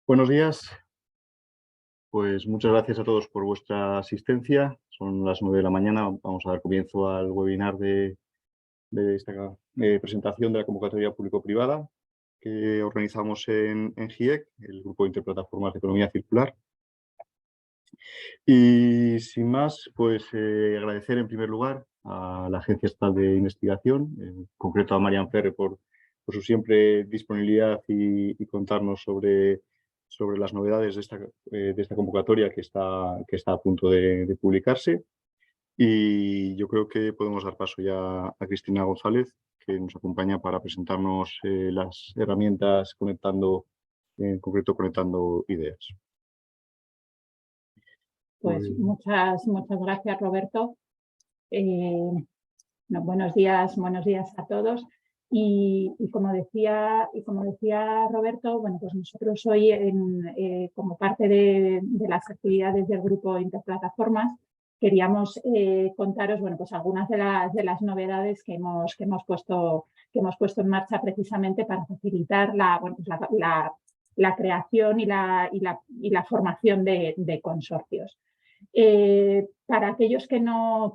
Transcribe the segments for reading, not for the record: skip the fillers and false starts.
Buenos días. Pues muchas gracias a todos por vuestra asistencia. Son las 9 de la mañana. Vamos a dar comienzo al webinar de esta presentación de la convocatoria público-privada que organizamos en GIEC, el Grupo de Interplataformas de Economía Circular. Y sin más, pues agradecer en primer lugar a la Agencia Estatal de Investigación, en concreto a Marian Ferre por su siempre disponibilidad y contarnos sobre las novedades de esta convocatoria que está a punto de publicarse. Y yo creo que podemos dar paso ya a Cristina González, que nos acompaña para presentarnos las herramientas en concreto conectando ideas. Pues muchas gracias, Roberto. Buenos días a todos. Y como decía Roberto, bueno, pues nosotros hoy, como parte de las actividades del grupo Interplataformas, queríamos contaros, bueno, pues algunas de las novedades que hemos puesto en marcha precisamente para facilitar la creación y la formación de consorcios. Para aquellos que no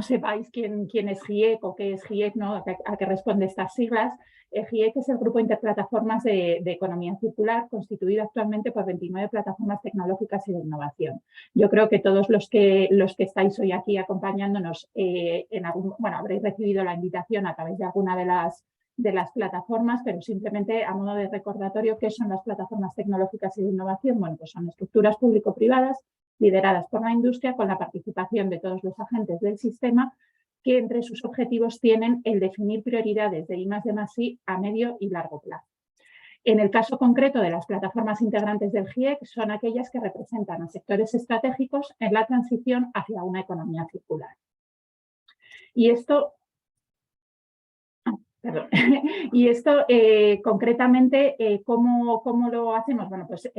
sepáis quién es GIEC o qué es GIEC, ¿no? a qué responde estas siglas, GIEC es el Grupo Interplataformas de Economía Circular, constituido actualmente por 29 plataformas tecnológicas y de innovación. Yo creo que todos los que estáis hoy aquí acompañándonos, habréis recibido la invitación a través de alguna de las plataformas, pero simplemente a modo de recordatorio, ¿qué son las plataformas tecnológicas y de innovación? Bueno, pues son estructuras público-privadas lideradas por la industria con la participación de todos los agentes del sistema, que entre sus objetivos tienen el definir prioridades de I+D+I a medio y largo plazo. En el caso concreto de las plataformas integrantes del GIEC, son aquellas que representan a sectores estratégicos en la transición hacia una economía circular. Y esto concretamente, ¿cómo lo hacemos? Bueno, pues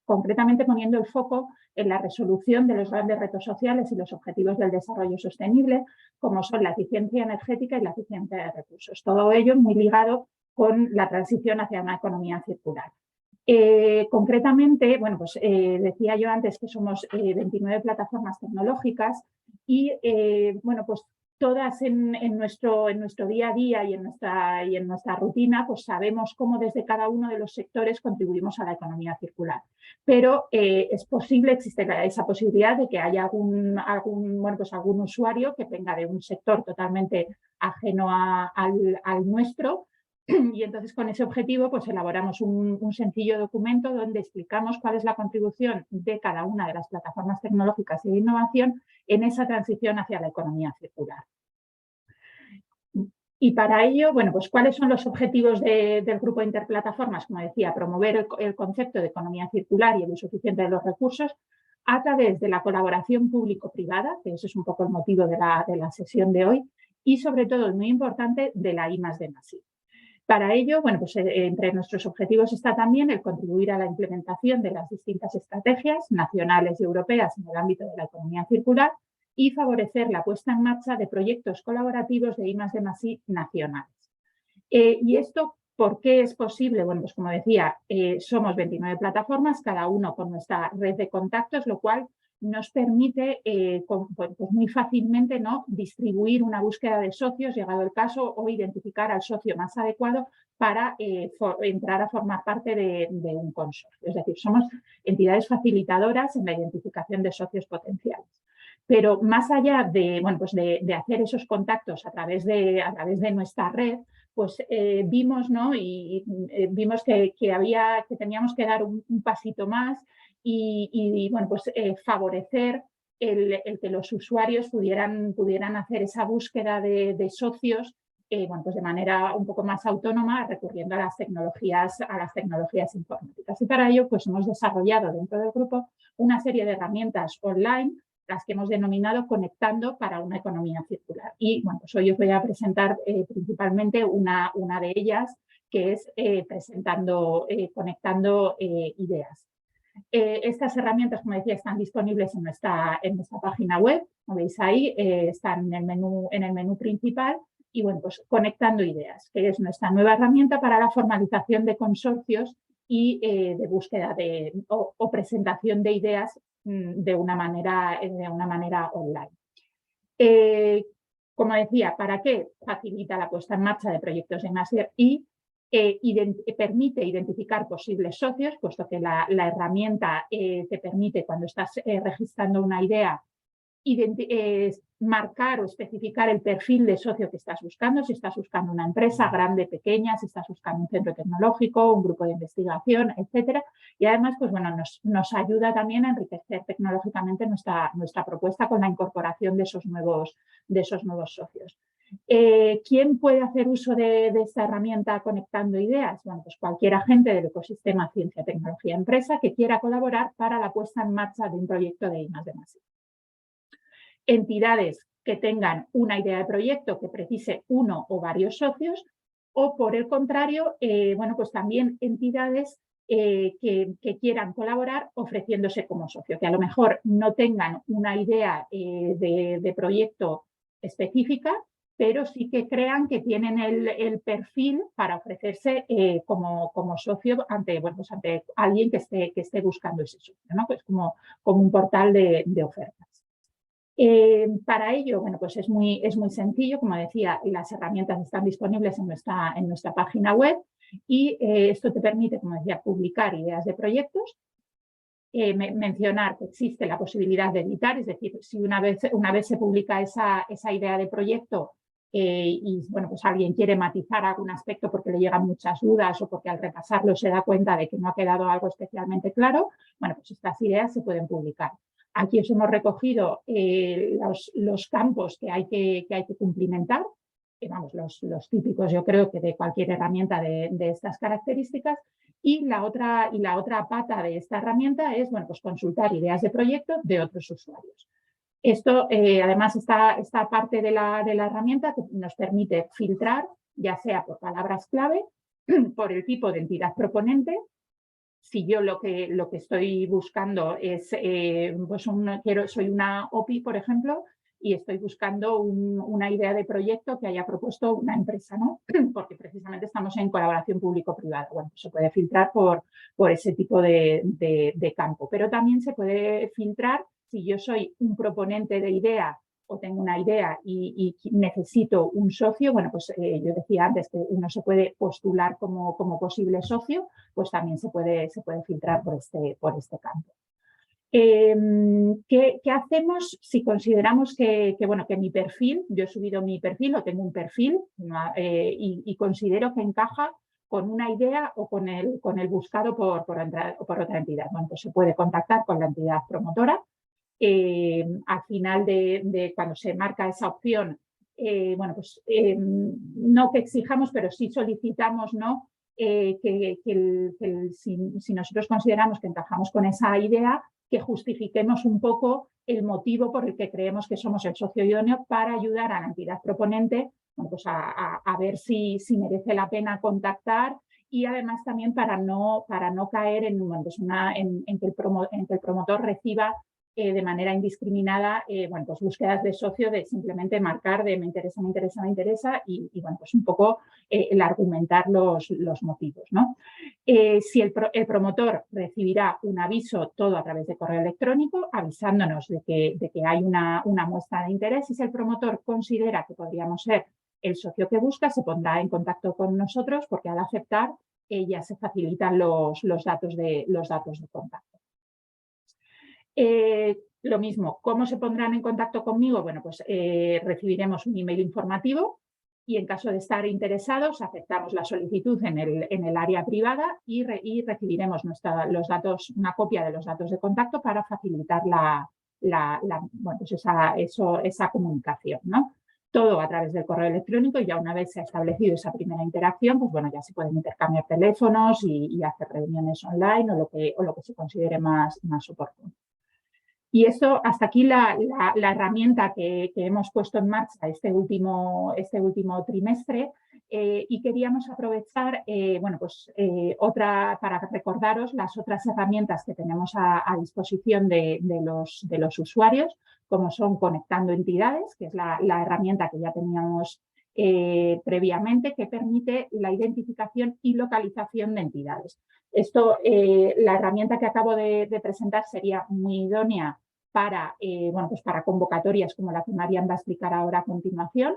concretamente poniendo el foco en la resolución de los grandes retos sociales y los objetivos del desarrollo sostenible, como son la eficiencia energética y la eficiencia de recursos. Todo ello muy ligado con la transición hacia una economía circular. Concretamente, bueno, pues decía yo antes que somos 29 plataformas tecnológicas y, bueno, pues todas en nuestro día a día y en nuestra rutina, pues sabemos cómo desde cada uno de los sectores contribuimos a la economía circular. Pero es posible, existe esa posibilidad de que haya algún usuario que venga de un sector totalmente ajeno al nuestro. Y entonces con ese objetivo pues elaboramos un sencillo documento donde explicamos cuál es la contribución de cada una de las plataformas tecnológicas y de innovación en esa transición hacia la economía circular. Y para ello, bueno, pues ¿cuáles son los objetivos del grupo de interplataformas? Como decía, promover el concepto de economía circular y el uso eficiente de los recursos a través de la colaboración público-privada, que ese es un poco el motivo de la sesión de hoy, y sobre todo, y muy importante, de la I+D+I. Para ello, bueno, pues entre nuestros objetivos está también el contribuir a la implementación de las distintas estrategias nacionales y europeas en el ámbito de la economía circular y favorecer la puesta en marcha de proyectos colaborativos de I+D+I nacionales. ¿Y esto por qué es posible? Bueno, pues como decía, somos 29 plataformas, cada uno con nuestra red de contactos, lo cual nos permite pues muy fácilmente, ¿no?, distribuir una búsqueda de socios, llegado el caso, o identificar al socio más adecuado para entrar a formar parte de un consorcio. Es decir, somos entidades facilitadoras en la identificación de socios potenciales. Pero más allá de, bueno, pues de hacer esos contactos a través de nuestra red, pues vimos, ¿no?, vimos que teníamos que dar un pasito más y bueno, pues favorecer el que los usuarios pudieran hacer esa búsqueda de socios, bueno, pues de manera un poco más autónoma, recurriendo a las tecnologías informáticas. Y para ello, pues hemos desarrollado dentro del grupo una serie de herramientas online, las que hemos denominado Conectando para una economía circular. Y bueno, pues hoy os voy a presentar principalmente una de ellas, que es Conectando Ideas. Estas herramientas, como decía, están disponibles en nuestra página web, como veis ahí, están en el menú principal. Y bueno, pues Conectando Ideas, que es nuestra nueva herramienta para la formalización de consorcios y de búsqueda o presentación de ideas de una manera online. Como decía, ¿para qué? Facilita la puesta en marcha de proyectos de I+D y permite identificar posibles socios, puesto que la herramienta te permite, cuando estás registrando una idea, marcar o especificar el perfil de socio que estás buscando, si estás buscando una empresa grande, pequeña, si estás buscando un centro tecnológico, un grupo de investigación, etcétera. Y además, pues bueno, nos ayuda también a enriquecer tecnológicamente nuestra propuesta con la incorporación de esos nuevos socios. ¿Quién puede hacer uso de esta herramienta conectando ideas? Bueno, pues cualquier agente del ecosistema Ciencia, Tecnología, Empresa que quiera colaborar para la puesta en marcha de un proyecto de I+D+I. Entidades que tengan una idea de proyecto que precise uno o varios socios, o por el contrario, bueno, pues también entidades que quieran colaborar ofreciéndose como socio, que a lo mejor no tengan una idea de proyecto específica, pero sí que crean que tienen el perfil para ofrecerse como socio ante, bueno, pues ante alguien que esté buscando ese socio, ¿no? Pues como un portal de ofertas. Para ello, bueno, pues es muy sencillo, como decía, las herramientas están disponibles en nuestra página web y esto te permite, como decía, publicar ideas de proyectos, mencionar que existe la posibilidad de editar, es decir, si una vez se publica esa idea de proyecto y bueno, pues alguien quiere matizar algún aspecto porque le llegan muchas dudas o porque al repasarlo se da cuenta de que no ha quedado algo especialmente claro, bueno, pues estas ideas se pueden publicar. Aquí os hemos recogido los campos que hay que cumplimentar, vamos, los típicos, yo creo que de cualquier herramienta de estas características. Y la otra pata de esta herramienta es, bueno, pues consultar ideas de proyecto de otros usuarios. Esto, además, esta parte de la herramienta que nos permite filtrar, ya sea por palabras clave, por el tipo de entidad proponente. Si yo lo que estoy buscando es, pues soy una OPI, por ejemplo, y estoy buscando una idea de proyecto que haya propuesto una empresa, ¿no? Porque precisamente estamos en colaboración público-privada. Bueno, pues se puede filtrar por ese tipo de campo, pero también se puede filtrar si yo soy un proponente de idea o tengo una idea y necesito un socio. Bueno, pues yo decía antes que uno se puede postular como posible socio, pues también se puede filtrar por este campo. ¿Qué hacemos si consideramos que mi perfil, yo he subido mi perfil o tengo un perfil y considero que encaja con una idea o con el buscado por otra entidad? Bueno, pues se puede contactar con la entidad promotora. Al final de cuando se marca esa opción, bueno, pues no que exijamos, pero sí solicitamos, ¿no? Si nosotros consideramos que encajamos con esa idea, que justifiquemos un poco el motivo por el que creemos que somos el socio idóneo para ayudar a la entidad proponente, bueno, pues a ver si merece la pena contactar, y además también para no caer en que el promotor reciba de manera indiscriminada, bueno, pues búsquedas de socio, de simplemente marcar de me interesa y bueno, pues un poco el argumentar los motivos, ¿no? Si el promotor recibirá un aviso, todo a través de correo electrónico, avisándonos de que hay una muestra de interés, y si el promotor considera que podríamos ser el socio que busca, se pondrá en contacto con nosotros, porque al aceptar ya se facilitan los datos de contacto. Lo mismo, ¿cómo se pondrán en contacto conmigo? Bueno, pues recibiremos un email informativo y en caso de estar interesados aceptamos la solicitud en el área privada y recibiremos una copia de los datos de contacto para facilitar bueno, pues esa comunicación, ¿no? Todo a través del correo electrónico, y ya una vez se ha establecido esa primera interacción, pues bueno, ya se pueden intercambiar teléfonos y hacer reuniones online o lo que se considere más oportuno. Y esto, hasta aquí la herramienta que hemos puesto en marcha este último trimestre, y queríamos aprovechar, bueno, pues para recordaros las otras herramientas que tenemos a disposición de los usuarios, como son Conectando Entidades, que es la herramienta que ya teníamos previamente, que permite la identificación y localización de entidades. Esto, la herramienta que acabo de presentar sería muy idónea para, bueno, pues para convocatorias como la que Marian va a explicar ahora a continuación,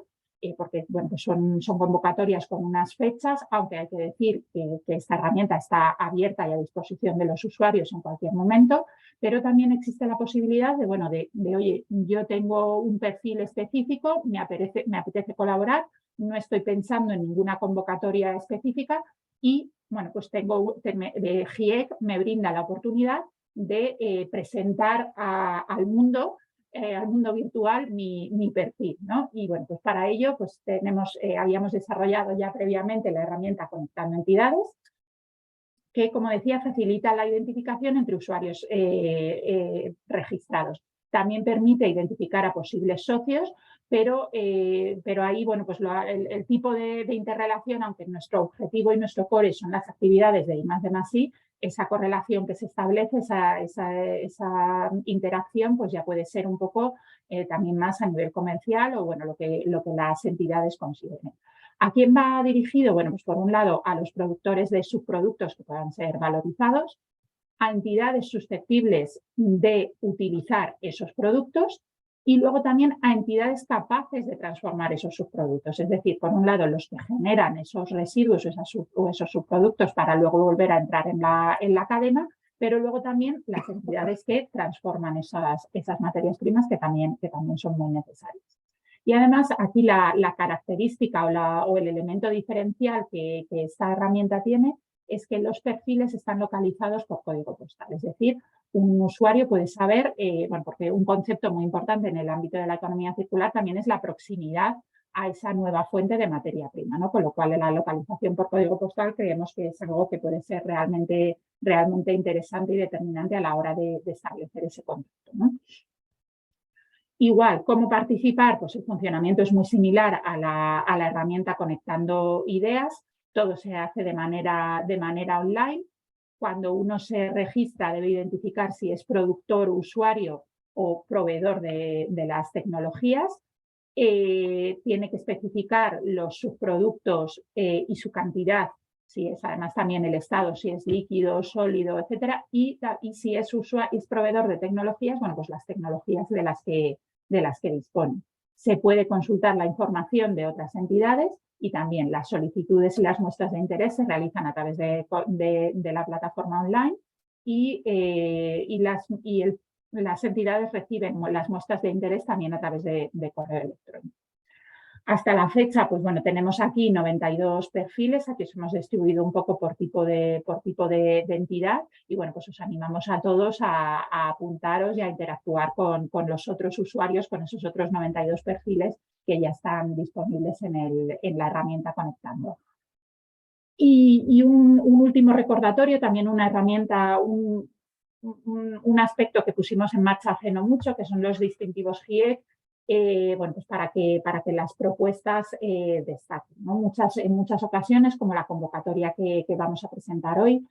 porque bueno, pues son convocatorias con unas fechas, aunque hay que decir que esta herramienta está abierta y a disposición de los usuarios en cualquier momento, pero también existe la posibilidad de, bueno, oye, yo tengo un perfil específico, me apetece colaborar, no estoy pensando en ninguna convocatoria específica y, bueno, pues GIEC me brinda la oportunidad de presentar al mundo virtual mi perfil, ¿no? Y bueno, pues para ello pues habíamos desarrollado ya previamente la herramienta Conectando Entidades, que, como decía, facilita la identificación entre usuarios registrados. También permite identificar a posibles socios, pero ahí, bueno, pues el tipo de interrelación, aunque nuestro objetivo y nuestro core son las actividades de I+D+I, esa correlación que se establece, esa interacción, pues ya puede ser un poco también más a nivel comercial o, bueno, lo que las entidades consideren. ¿A quién va dirigido? Bueno, pues por un lado a los productores de subproductos que puedan ser valorizados, a entidades susceptibles de utilizar esos productos y luego también a entidades capaces de transformar esos subproductos. Es decir, por un lado los que generan esos residuos o esos subproductos para luego volver a entrar en la cadena, pero luego también las entidades que transforman esas materias primas que también son muy necesarias. Y además aquí la característica o el elemento diferencial que esta herramienta tiene es que los perfiles están localizados por código postal. Es decir, un usuario puede saber, bueno, porque un concepto muy importante en el ámbito de la economía circular también es la proximidad a esa nueva fuente de materia prima, ¿no? Con lo cual la localización por código postal creemos que es algo que puede ser realmente interesante y determinante a la hora de establecer ese contacto, ¿no? Igual, ¿cómo participar? Pues el funcionamiento es muy similar a la herramienta Conectando Ideas. Todo se hace de manera online. Cuando uno se registra debe identificar si es productor, usuario o proveedor de las tecnologías. Tiene que especificar los subproductos y su cantidad, si es además también el estado, si es líquido, sólido, etcétera, y si es proveedor de tecnologías, bueno, pues las tecnologías de las que dispone. Se puede consultar la información de otras entidades y también las solicitudes y las muestras de interés se realizan a través de la plataforma online y las entidades reciben las muestras de interés también a través de correo electrónico. Hasta la fecha, pues bueno, tenemos aquí 92 perfiles, aquí os hemos distribuido un poco por tipo de entidad y bueno, pues os animamos a todos a apuntaros y a interactuar con los otros usuarios, con esos otros 92 perfiles que ya están disponibles en la herramienta Conectando. Y un último recordatorio, también una herramienta, un aspecto que pusimos en marcha hace no mucho, que son los distintivos GIEC, bueno, pues para que las propuestas destaquen, ¿no? En muchas ocasiones, como la convocatoria que vamos a presentar hoy,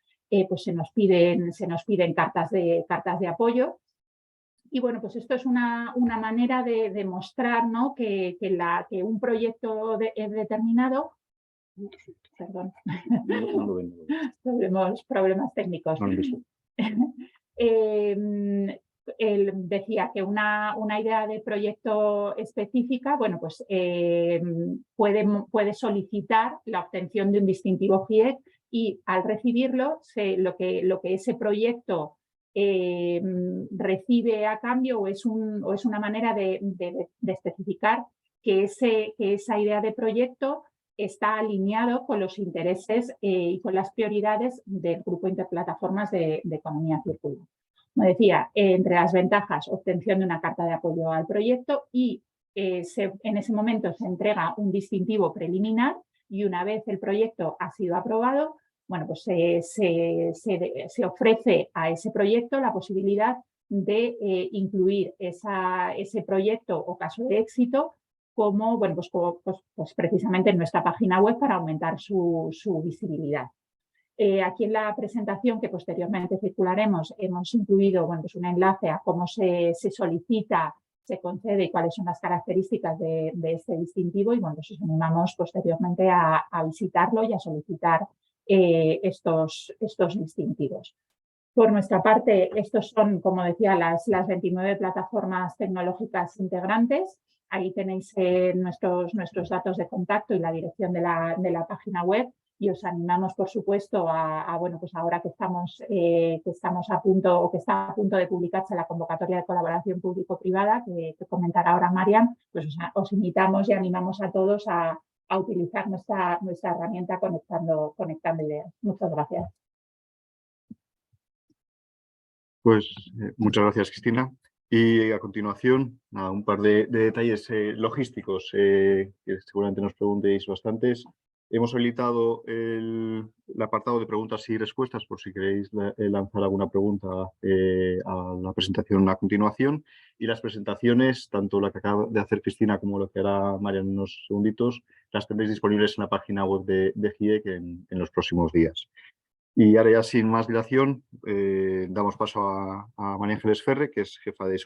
pues se nos piden cartas de apoyo. Y bueno, pues esto es una manera de demostrar, ¿no? que un proyecto determinado. Perdón. Problemas técnicos. Él decía que una idea de proyecto específica, bueno, pues puede solicitar la obtención de un distintivo GIEC y al recibirlo, lo que ese proyecto recibe a cambio o es una manera de especificar que esa idea de proyecto está alineado con los intereses y con las prioridades del Grupo Interplataformas de Economía Circular. Como decía, entre las ventajas, obtención de una carta de apoyo al proyecto y en ese momento se entrega un distintivo preliminar y una vez el proyecto ha sido aprobado, bueno, pues se ofrece a ese proyecto la posibilidad de incluir ese proyecto o caso de éxito como, bueno, pues precisamente en nuestra página web para aumentar su visibilidad. Aquí en la presentación que posteriormente circularemos hemos incluido, bueno, pues un enlace a cómo se solicita se concede y cuáles son las características de este distintivo, y bueno, pues os animamos posteriormente a visitarlo y a solicitar estos distintivos. Por nuestra parte, estos son, como decía, las 29 plataformas tecnológicas integrantes. Ahí tenéis nuestros datos de contacto y la dirección de la página web, y os animamos, por supuesto, bueno, pues ahora que estamos a punto, o que está a punto de publicarse la convocatoria de colaboración público-privada, que comentará ahora Marian, pues os invitamos y animamos a todos a utilizar nuestra herramienta conectando ideas. Muchas gracias. Pues muchas gracias, Cristina. Y a continuación, un par de detalles logísticos que seguramente nos preguntéis bastantes. Hemos habilitado el apartado de preguntas y respuestas por si queréis lanzar alguna pregunta a la presentación a continuación. Y las presentaciones, tanto la que acaba de hacer Cristina como lo que hará Marian en unos segunditos, las tendréis disponibles en la página web de GIEC en los próximos días. Y ahora ya sin más dilación, damos paso a María Ángeles Ferre, que es jefa de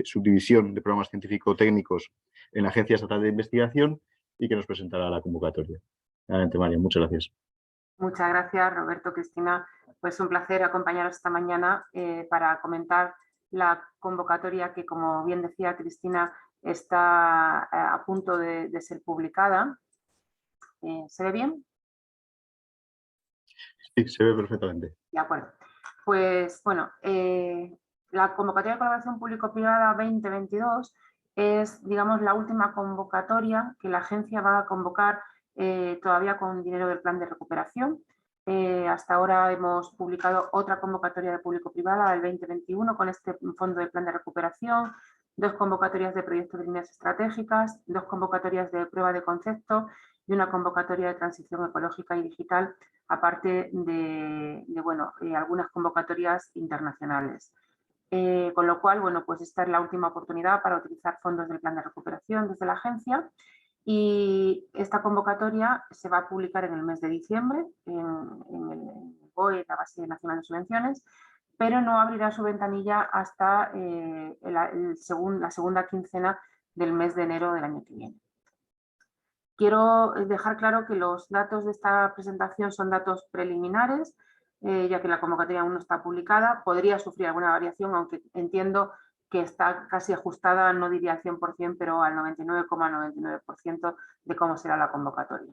subdivisión de programas científico-técnicos en la Agencia Estatal de Investigación, y que nos presentará la convocatoria. Adelante, María, muchas gracias. Muchas gracias, Roberto, Cristina. Pues un placer acompañaros esta mañana para comentar la convocatoria que, como bien decía Cristina, está a punto de ser publicada. ¿Se ve bien? Sí, se ve perfectamente. De acuerdo. Pues bueno, la convocatoria de colaboración público-privada 2022 es, digamos, la última convocatoria que la agencia va a convocar todavía con dinero del plan de recuperación. Hasta ahora hemos publicado otra convocatoria de público-privada del 2021 con este fondo de plan de recuperación, 2 convocatorias de proyectos de líneas estratégicas, 2 convocatorias de prueba de concepto y una convocatoria de transición ecológica y digital, aparte de algunas convocatorias internacionales. Con lo cual, bueno, pues esta es la última oportunidad para utilizar fondos del plan de recuperación desde la agencia, y esta convocatoria se va a publicar en el mes de diciembre en el BOE, la Base Nacional de Subvenciones, pero no abrirá su ventanilla hasta la segunda quincena del mes de enero del año que viene. Quiero dejar claro que los datos de esta presentación son datos preliminares, ya que la convocatoria aún no está publicada. Podría sufrir alguna variación, aunque entiendo que está casi ajustada, no diría al 100%, pero al 99,99% de cómo será la convocatoria.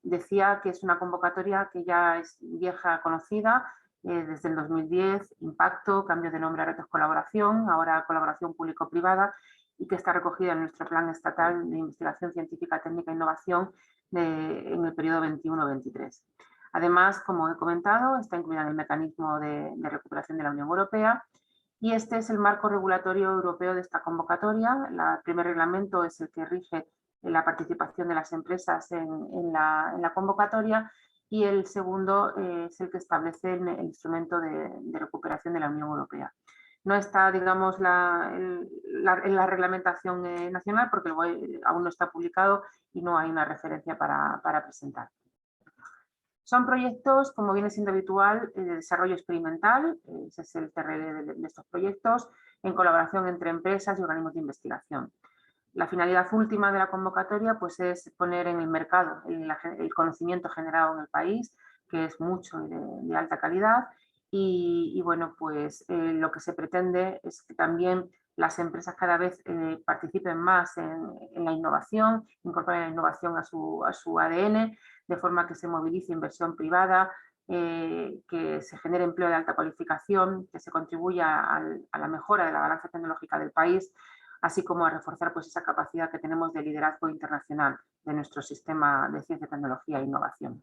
Decía que es una convocatoria que ya es vieja conocida, desde el 2010, Impacto, cambio de nombre a Retos Colaboración, ahora Colaboración Público-Privada, y que está recogida en nuestro Plan Estatal de Investigación Científica, Técnica e Innovación en el periodo 21-23. Además, como he comentado, está incluida en el mecanismo de recuperación de la Unión Europea, y este es el marco regulatorio europeo de esta convocatoria. El primer reglamento es el que rige la participación de las empresas en la convocatoria, y el segundo es el que establece el instrumento de recuperación de la Unión Europea. No está, digamos, en la reglamentación nacional, porque aún no está publicado y no hay una referencia para presentar. Son proyectos, como viene siendo habitual, de desarrollo experimental, ese es el TRL de estos proyectos, en colaboración entre empresas y organismos de investigación. La finalidad última de la convocatoria, pues, es poner en el mercado el conocimiento generado en el país, que es mucho y de alta calidad, y bueno, pues lo que se pretende es que también las empresas cada vez participen más en la innovación, incorporen la innovación a su ADN, de forma que se movilice inversión privada, que se genere empleo de alta cualificación, que se contribuya a la mejora de la balanza tecnológica del país, así como a reforzar, pues, esa capacidad que tenemos de liderazgo internacional de nuestro sistema de ciencia, tecnología e innovación.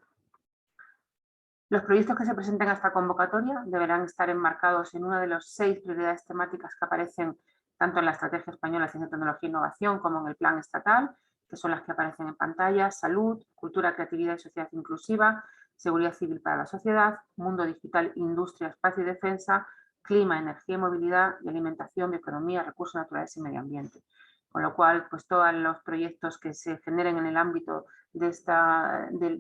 Los proyectos que se presenten a esta convocatoria deberán estar enmarcados en una de las 6 prioridades temáticas que aparecen tanto en la Estrategia Española de Ciencia, Tecnología e Innovación como en el Plan Estatal, que son las que aparecen en pantalla: salud, cultura, creatividad y sociedad inclusiva, seguridad civil para la sociedad, mundo digital, industria, espacio y defensa, clima, energía y movilidad, y alimentación, bioeconomía, recursos naturales y medio ambiente. Con lo cual, pues, todos los proyectos que se generen en el ámbito de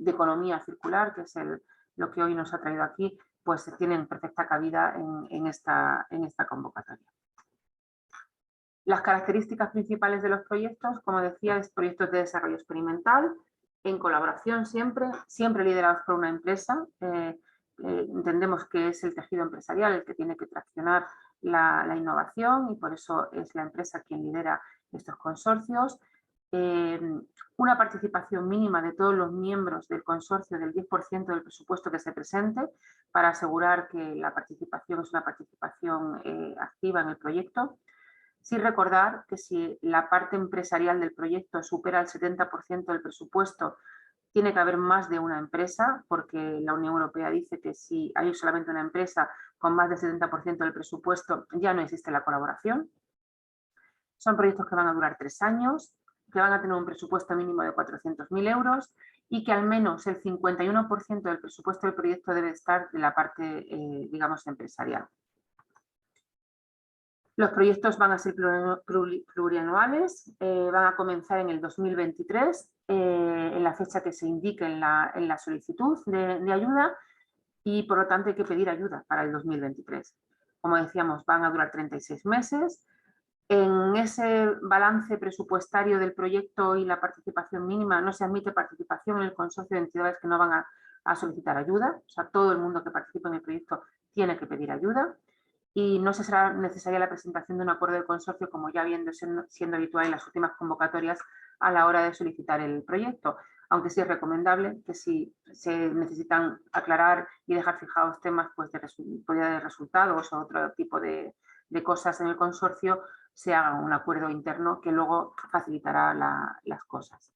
economía circular, que es lo que hoy nos ha traído aquí, pues tienen perfecta cabida en esta convocatoria. Las características principales de los proyectos, como decía, es proyectos de desarrollo experimental, en colaboración siempre liderados por una empresa. Entendemos que es el tejido empresarial el que tiene que traccionar la innovación y por eso es la empresa quien lidera estos consorcios. Una participación mínima de todos los miembros del consorcio del 10% del presupuesto que se presente para asegurar que la participación es una participación activa en el proyecto. Sí recordar que si la parte empresarial del proyecto supera el 70% del presupuesto, tiene que haber más de una empresa, porque la Unión Europea dice que si hay solamente una empresa con más del 70% del presupuesto, ya no existe la colaboración. Son proyectos que van a durar 3 años, que van a tener un presupuesto mínimo de 400.000 euros y que al menos el 51% del presupuesto del proyecto debe estar de la parte, digamos, empresarial. Los proyectos van a ser plurianuales, van a comenzar en el 2023, en la fecha que se indique en la solicitud de ayuda y por lo tanto hay que pedir ayuda para el 2023. Como decíamos, van a durar 36 meses. En ese balance presupuestario del proyecto y la participación mínima no se admite participación en el consorcio de entidades que no van a solicitar ayuda. O sea, todo el mundo que participe en el proyecto tiene que pedir ayuda. Y no se será necesaria la presentación de un acuerdo de consorcio, como ya siendo habitual en las últimas convocatorias a la hora de solicitar el proyecto, aunque sí es recomendable que si se necesitan aclarar y dejar fijados temas pues, de resultados o otro tipo de cosas en el consorcio, se haga un acuerdo interno que luego facilitará las cosas.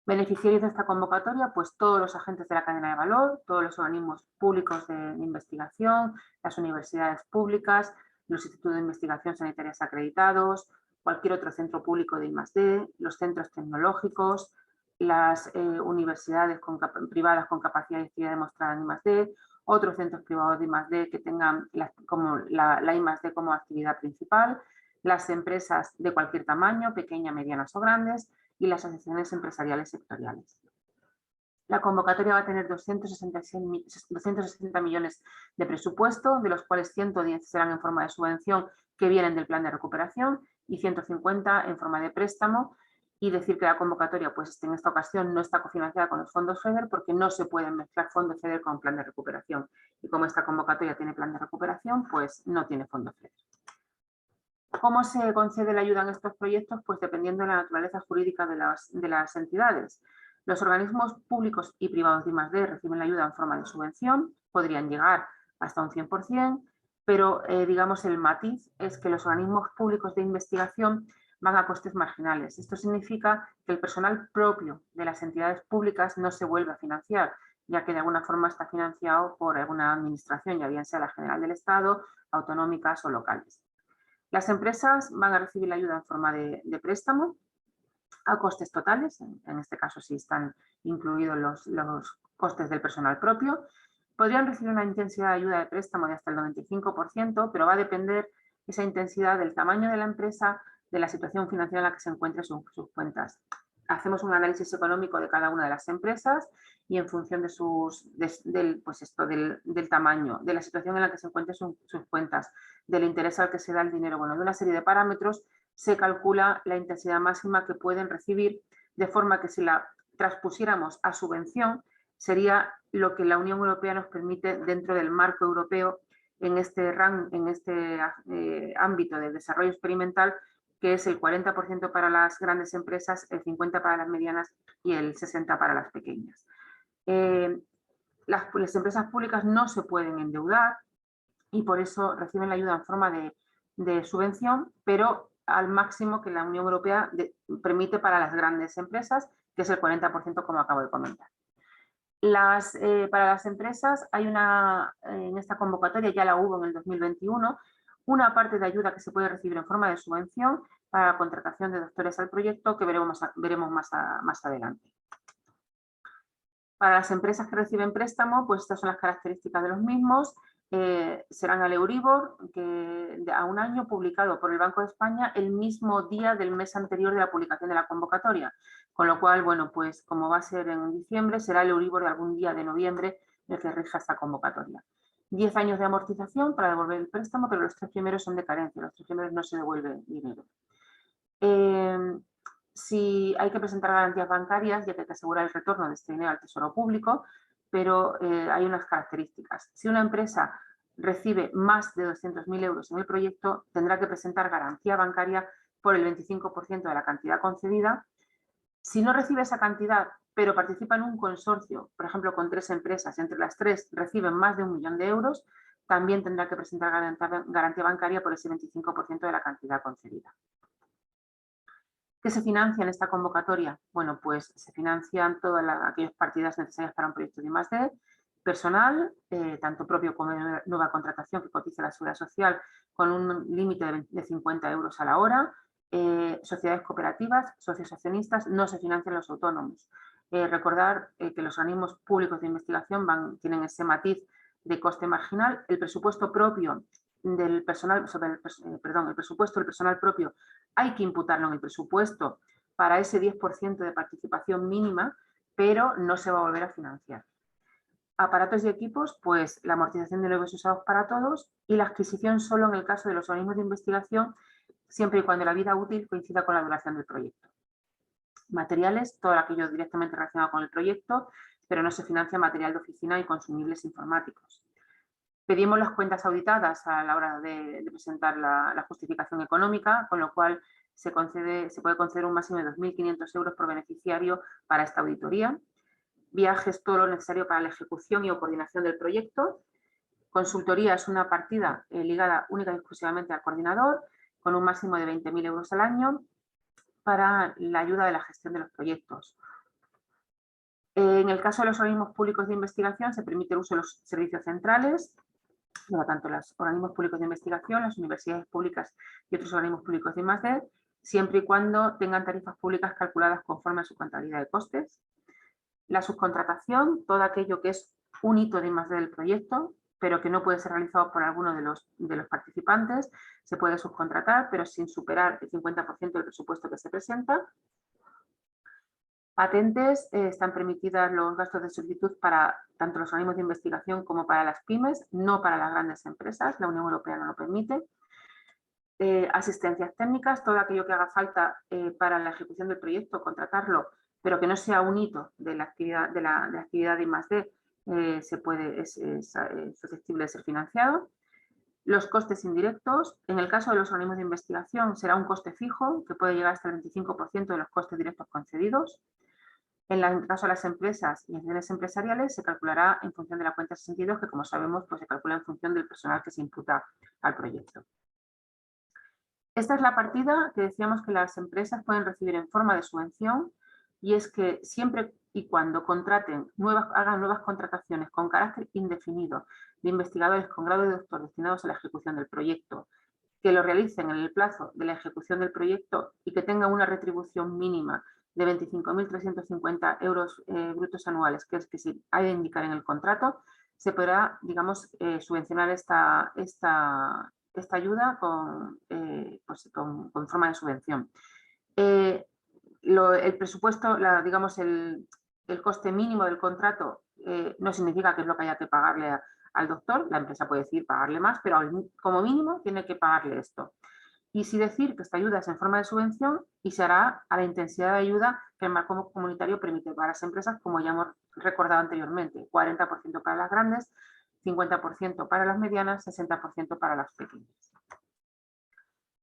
Beneficiarios de esta convocatoria, pues todos los agentes de la cadena de valor, todos los organismos públicos de investigación, las universidades públicas, los institutos de investigación sanitarias acreditados, cualquier otro centro público de I+D, los centros tecnológicos, las universidades privadas con capacidad de actividad demostrada en I+D, otros centros privados de I+D que tengan la I+D como actividad principal, las empresas de cualquier tamaño, pequeñas, medianas o grandes, y las asociaciones empresariales sectoriales. La convocatoria va a tener 260 millones de presupuesto, de los cuales 110 serán en forma de subvención que vienen del plan de recuperación y 150 en forma de préstamo. Y decir que la convocatoria pues, en esta ocasión no está cofinanciada con los fondos FEDER porque no se pueden mezclar fondos FEDER con plan de recuperación. Y como esta convocatoria tiene plan de recuperación, pues no tiene fondos FEDER. ¿Cómo se concede la ayuda en estos proyectos? Pues dependiendo de la naturaleza jurídica de las entidades. Los organismos públicos y privados de I+D reciben la ayuda en forma de subvención, podrían llegar hasta un 100%, pero digamos el matiz es que los organismos públicos de investigación van a costes marginales. Esto significa que el personal propio de las entidades públicas no se vuelve a financiar, ya que de alguna forma está financiado por alguna administración, ya bien sea la general del Estado, autonómicas o locales. Las empresas van a recibir la ayuda en forma de préstamo a costes totales, en este caso sí están incluidos los costes del personal propio. Podrían recibir una intensidad de ayuda de préstamo de hasta el 95%, pero va a depender esa intensidad del tamaño de la empresa, de la situación financiera en la que se encuentren sus cuentas. Hacemos un análisis económico de cada una de las empresas y en función de del tamaño, de la situación en la que se encuentren sus cuentas, del interés al que se da el dinero, bueno, de una serie de parámetros, se calcula la intensidad máxima que pueden recibir, de forma que si la transpusiéramos a subvención, sería lo que la Unión Europea nos permite dentro del marco europeo en este ámbito de desarrollo experimental, que es el 40% para las grandes empresas, el 50% para las medianas y el 60% para las pequeñas. Las empresas públicas no se pueden endeudar y por eso reciben la ayuda en forma de subvención, pero al máximo que la Unión Europea permite para las grandes empresas, que es el 40%, como acabo de comentar. Para las empresas hay en esta convocatoria, ya la hubo en el 2021, una parte de ayuda que se puede recibir en forma de subvención para la contratación de doctores al proyecto, que veremos más adelante. Para las empresas que reciben préstamo, pues estas son las características de los mismos. Serán al Euribor, que a un año, publicado por el Banco de España el mismo día del mes anterior de la publicación de la convocatoria. Con lo cual, bueno, pues como va a ser en diciembre, será el Euribor de algún día de noviembre el que rija esta convocatoria. 10 años de amortización para devolver el préstamo, pero los 3 primeros son de carencia, los 3 primeros no se devuelve dinero. Si hay que presentar garantías bancarias, ya que hay que asegurar el retorno de este dinero al Tesoro Público, pero hay unas características. Si una empresa recibe más de 200.000 euros en el proyecto, tendrá que presentar garantía bancaria por el 25% de la cantidad concedida. Si no recibe esa cantidad, pero participa en un consorcio, por ejemplo, con 3 empresas, entre las 3 reciben más de 1 millón de euros, también tendrá que presentar garantía bancaria por ese 25% de la cantidad concedida. ¿Qué se financia en esta convocatoria? Bueno, pues se financian todas aquellas partidas necesarias para un proyecto de I+D, personal, tanto propio como de nueva contratación que cotiza la Seguridad Social con un límite de 50 euros a la hora, sociedades cooperativas, socios accionistas, no se financian los autónomos. Recordar que los organismos públicos de investigación tienen ese matiz de coste marginal. El presupuesto propio del personal, el presupuesto del personal propio hay que imputarlo en el presupuesto para ese 10% de participación mínima, pero no se va a volver a financiar. Aparatos y equipos, pues la amortización de los usados para todos y la adquisición solo en el caso de los organismos de investigación, siempre y cuando la vida útil coincida con la duración del proyecto. Materiales, todo aquello directamente relacionado con el proyecto, pero no se financia material de oficina y consumibles informáticos. Pedimos las cuentas auditadas a la hora de presentar la justificación económica, con lo cual se puede conceder un máximo de 2.500 euros por beneficiario para esta auditoría. Viajes, todo lo necesario para la ejecución y o coordinación del proyecto. Consultoría es una partida ligada única y exclusivamente al coordinador, con un máximo de 20.000 euros al año para la ayuda de la gestión de los proyectos. En el caso de los organismos públicos de investigación se permite el uso de los servicios centrales, tanto los organismos públicos de investigación, las universidades públicas y otros organismos públicos de I+D, siempre y cuando tengan tarifas públicas calculadas conforme a su contabilidad de costes. La subcontratación, todo aquello que es un hito de I+D del proyecto, pero que no puede ser realizado por alguno de los participantes, se puede subcontratar, pero sin superar el 50% del presupuesto que se presenta. Patentes, están permitidas los gastos de solicitud para tanto los organismos de investigación como para las pymes, no para las grandes empresas, la Unión Europea no lo permite. Asistencias técnicas, todo aquello que haga falta para la ejecución del proyecto, contratarlo, pero que no sea un hito de la actividad de I+D, es susceptible de ser financiado. Los costes indirectos, en el caso de los organismos de investigación, será un coste fijo que puede llegar hasta el 25% de los costes directos concedidos. En el caso de las empresas y entidades empresariales se calculará en función de la cuenta de 62, que como sabemos pues se calcula en función del personal que se imputa al proyecto. Esta es la partida que decíamos que las empresas pueden recibir en forma de subvención, y es que siempre y cuando hagan nuevas contrataciones con carácter indefinido de investigadores con grado de doctor destinados a la ejecución del proyecto, que lo realicen en el plazo de la ejecución del proyecto y que tengan una retribución mínima de 25.350 euros brutos anuales, que es que se ha de indicar en el contrato, se podrá, digamos, subvencionar esta ayuda con forma de subvención. El presupuesto, digamos, el coste mínimo del contrato no significa que es lo que haya que pagarle al doctor, la empresa puede decidir pagarle más, pero como mínimo tiene que pagarle esto. Y sí decir que esta ayuda es en forma de subvención y se hará a la intensidad de ayuda que el marco comunitario permite para las empresas, como ya hemos recordado anteriormente, 40% para las grandes, 50% para las medianas, 60% para las pequeñas.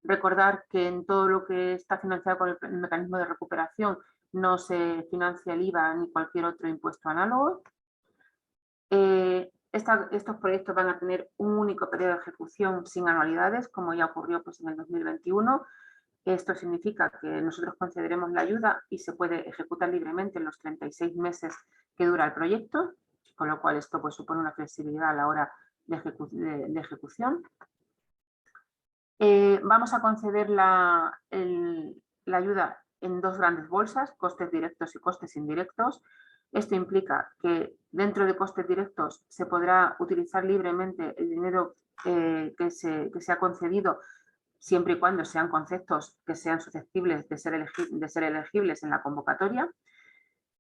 Recordar que en todo lo que está financiado con el mecanismo de recuperación no se financia el IVA ni cualquier otro impuesto análogo. Estos proyectos van a tener un único periodo de ejecución sin anualidades, como ya ocurrió pues, en el 2021. Esto significa que nosotros concederemos la ayuda y se puede ejecutar libremente en los 36 meses que dura el proyecto, con lo cual esto pues, supone una flexibilidad a la hora de ejecución. Vamos a conceder la ayuda en 2 grandes bolsas, costes directos y costes indirectos. Esto implica que dentro de costes directos se podrá utilizar libremente el dinero que se ha concedido, siempre y cuando sean conceptos que sean susceptibles de ser elegibles en la convocatoria.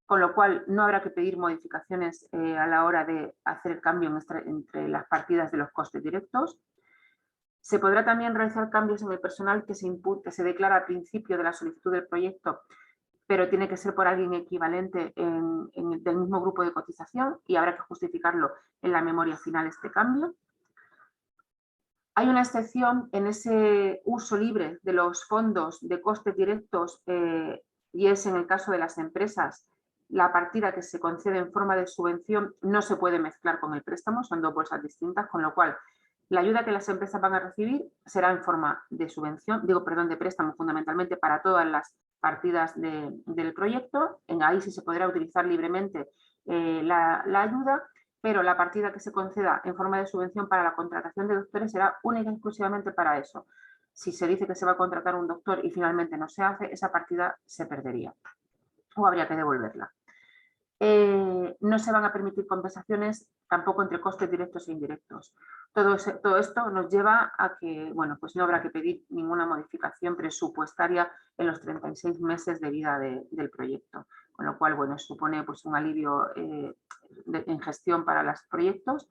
con lo cual no habrá que pedir modificaciones a la hora de hacer el cambio entre las partidas de los costes directos. Se podrá también realizar cambios en el personal que se declara al principio de la solicitud del proyecto, pero tiene que ser por alguien equivalente del mismo grupo de cotización y habrá que justificarlo en la memoria final este cambio. Hay una excepción en ese uso libre de los fondos de costes directos y es en el caso de las empresas. La partida que se concede en forma de subvención no se puede mezclar con el préstamo, son dos bolsas distintas, con lo cual la ayuda que las empresas van a recibir será en forma de subvención, de préstamo fundamentalmente para todas las partidas del proyecto. Ahí sí se podrá utilizar libremente la ayuda, pero la partida que se conceda en forma de subvención para la contratación de doctores será única y exclusivamente para eso. Si se dice que se va a contratar un doctor y finalmente no se hace, esa partida se perdería o habría que devolverla. No se van a permitir compensaciones tampoco entre costes directos e indirectos. Todo esto nos lleva a que, bueno, pues no habrá que pedir ninguna modificación presupuestaria en los 36 meses de vida del proyecto, con lo cual, bueno, supone pues un alivio en gestión para los proyectos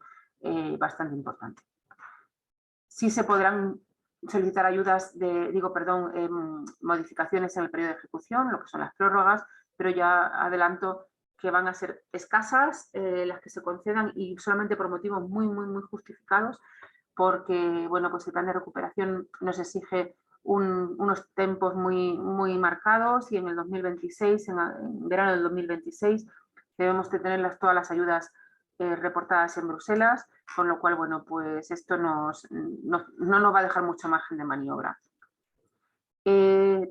bastante importante. Sí se podrán solicitar ayudas modificaciones en el periodo de ejecución, lo que son las prórrogas, pero ya adelanto que van a ser escasas las que se concedan y solamente por motivos muy justificados, porque bueno, pues el plan de recuperación nos exige unos tiempos muy marcados y en el 2026, en verano del 2026, debemos de tener todas las ayudas reportadas en Bruselas, con lo cual, bueno, pues esto no nos va a dejar mucho margen de maniobra.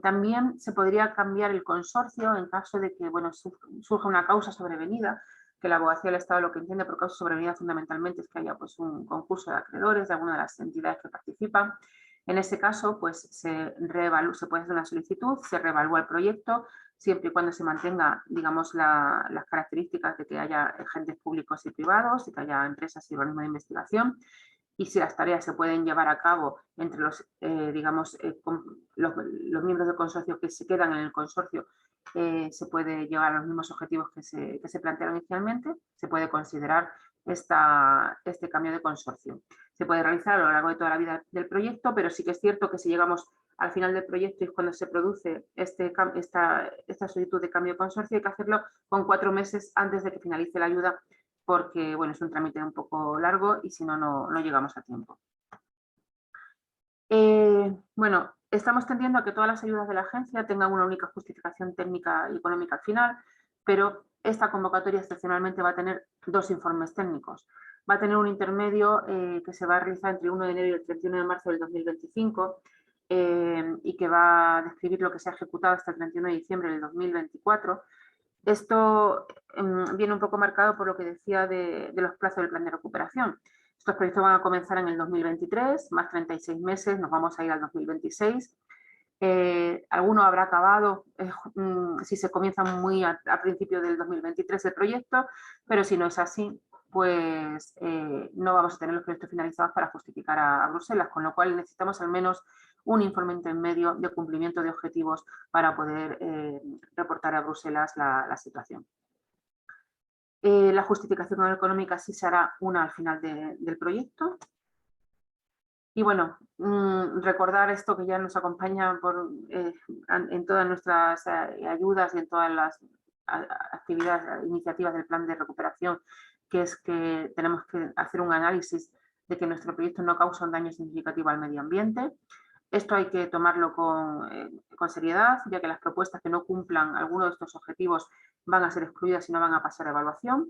También se podría cambiar el consorcio en caso de que, bueno, surja una causa sobrevenida, que la abogacía del Estado lo que entiende por causa sobrevenida fundamentalmente es que haya pues, un concurso de acreedores de alguna de las entidades que participan. En ese caso, pues se puede hacer una solicitud, se reevalúa el proyecto, siempre y cuando se mantenga, digamos, las características de que haya agentes públicos y privados, y que haya empresas y organismos de investigación, y si las tareas se pueden llevar a cabo entre los miembros del consorcio que se quedan en el consorcio, se puede llegar a los mismos objetivos que se plantearon inicialmente, se puede considerar este cambio de consorcio. Se puede realizar a lo largo de toda la vida del proyecto, pero sí que es cierto que si llegamos al final del proyecto y cuando se produce esta solicitud de cambio de consorcio, hay que hacerlo con 4 meses antes de que finalice la ayuda, porque bueno, es un trámite un poco largo y si no, no llegamos a tiempo. Bueno, estamos tendiendo a que todas las ayudas de la agencia tengan una única justificación técnica y económica al final, pero esta convocatoria excepcionalmente va a tener 2 informes técnicos. Va a tener un intermedio que se va a realizar entre el 1 de enero y el 31 de marzo del 2025 y que va a describir lo que se ha ejecutado hasta el 31 de diciembre del 2024. Esto viene un poco marcado por lo que decía de los plazos del plan de recuperación. Estos proyectos van a comenzar en el 2023, más 36 meses, nos vamos a ir al 2026. Alguno habrá acabado si se comienza muy a principio del 2023 el proyecto, pero si no es así, pues no vamos a tener los proyectos finalizados para justificar a Bruselas, con lo cual necesitamos al menos un informe intermedio de cumplimiento de objetivos para poder reportar a Bruselas la situación. La justificación económica sí se hará una al final del proyecto. Y bueno, recordar esto que ya nos acompaña en todas nuestras ayudas y en todas las actividades, iniciativas del plan de recuperación, que es que tenemos que hacer un análisis de que nuestro proyecto no causa un daño significativo al medio ambiente. Esto hay que tomarlo con seriedad, ya que las propuestas que no cumplan alguno de estos objetivos van a ser excluidas y no van a pasar a evaluación.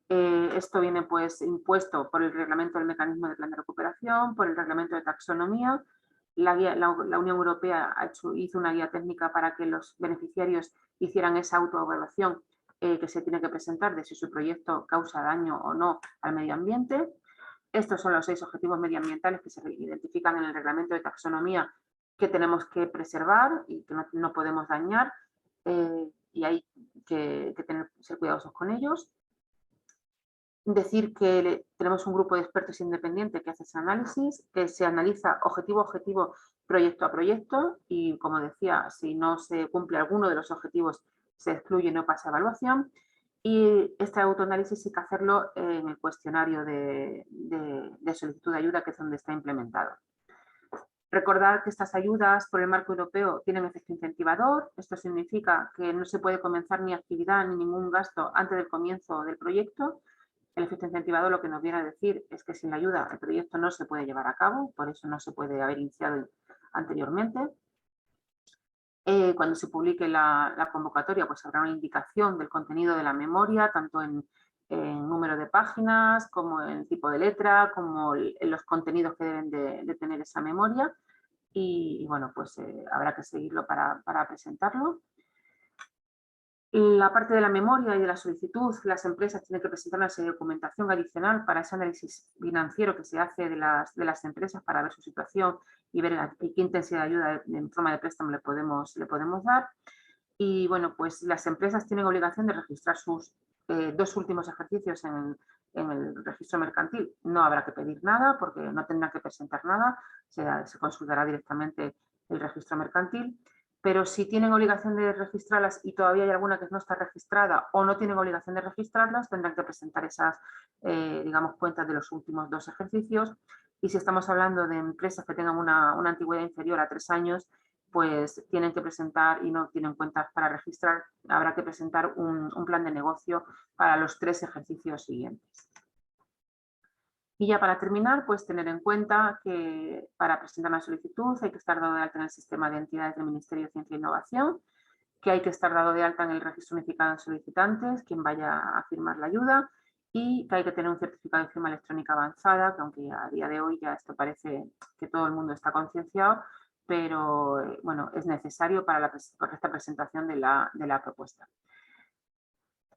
Esto viene pues impuesto por el reglamento del mecanismo de plan de recuperación, por el reglamento de taxonomía. La Unión Europea hizo una guía técnica para que los beneficiarios hicieran esa autoevaluación que se tiene que presentar de si su proyecto causa daño o no al medio ambiente. Estos son los 6 objetivos medioambientales que se identifican en el reglamento de taxonomía que tenemos que preservar y que no podemos dañar y hay que ser cuidadosos con ellos. Decir que tenemos un grupo de expertos independientes que hace ese análisis, que se analiza objetivo a objetivo, proyecto a proyecto y, como decía, si no se cumple alguno de los objetivos se excluye y no pasa a evaluación. Y este autoanálisis hay que hacerlo en el cuestionario de solicitud de ayuda, que es donde está implementado. Recordar que estas ayudas por el marco europeo tienen efecto incentivador. Esto significa que no se puede comenzar ni actividad ni ningún gasto antes del comienzo del proyecto. El efecto incentivador lo que nos viene a decir es que sin la ayuda el proyecto no se puede llevar a cabo, por eso no se puede haber iniciado anteriormente. Cuando se publique la convocatoria, pues habrá una indicación del contenido de la memoria, tanto en número de páginas, como en tipo de letra, como en los contenidos que deben de tener esa memoria. Y bueno, pues habrá que seguirlo para presentarlo. La parte de la memoria y de la solicitud, las empresas tienen que presentar una serie de documentación adicional para ese análisis financiero que se hace de las empresas para ver su situación y ver qué intensidad de ayuda en forma de préstamo le podemos dar. Y bueno, pues las empresas tienen obligación de registrar sus 2 últimos ejercicios en el registro mercantil. No habrá que pedir nada porque no tendrán que presentar nada, se consultará directamente el registro mercantil. Pero si tienen obligación de registrarlas y todavía hay alguna que no está registrada o no tienen obligación de registrarlas, tendrán que presentar esas, digamos, cuentas de los últimos 2 ejercicios. Y si estamos hablando de empresas que tengan una antigüedad inferior a 3 años, pues tienen que presentar y no tienen cuentas para registrar, habrá que presentar un plan de negocio para los 3 ejercicios siguientes. Y ya para terminar, pues tener en cuenta que para presentar una solicitud hay que estar dado de alta en el sistema de entidades del Ministerio de Ciencia e Innovación, que hay que estar dado de alta en el registro unificado de solicitantes, quien vaya a firmar la ayuda, y que hay que tener un certificado de firma electrónica avanzada, que aunque a día de hoy ya esto parece que todo el mundo está concienciado, pero bueno, es necesario para la correcta presentación de la propuesta.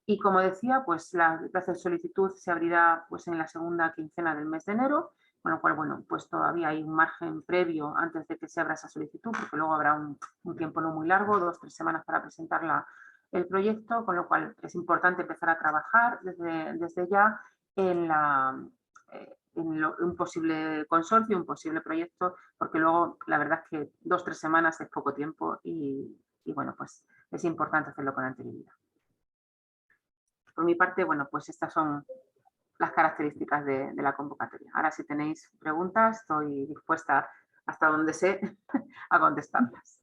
Y como decía, pues la plaza de solicitud se abrirá pues en la segunda quincena del mes de enero, con lo cual, bueno, pues todavía hay un margen previo antes de que se abra esa solicitud, porque luego habrá un tiempo no muy largo, 2 o 3 semanas para presentar el proyecto, con lo cual es importante empezar a trabajar desde ya en un posible consorcio, un posible proyecto, porque luego la verdad es que 2 o 3 semanas es poco tiempo y bueno, pues es importante hacerlo con anterioridad. Por mi parte, bueno, pues estas son las características de la convocatoria. Ahora, si tenéis preguntas, estoy dispuesta hasta donde sé a contestarlas.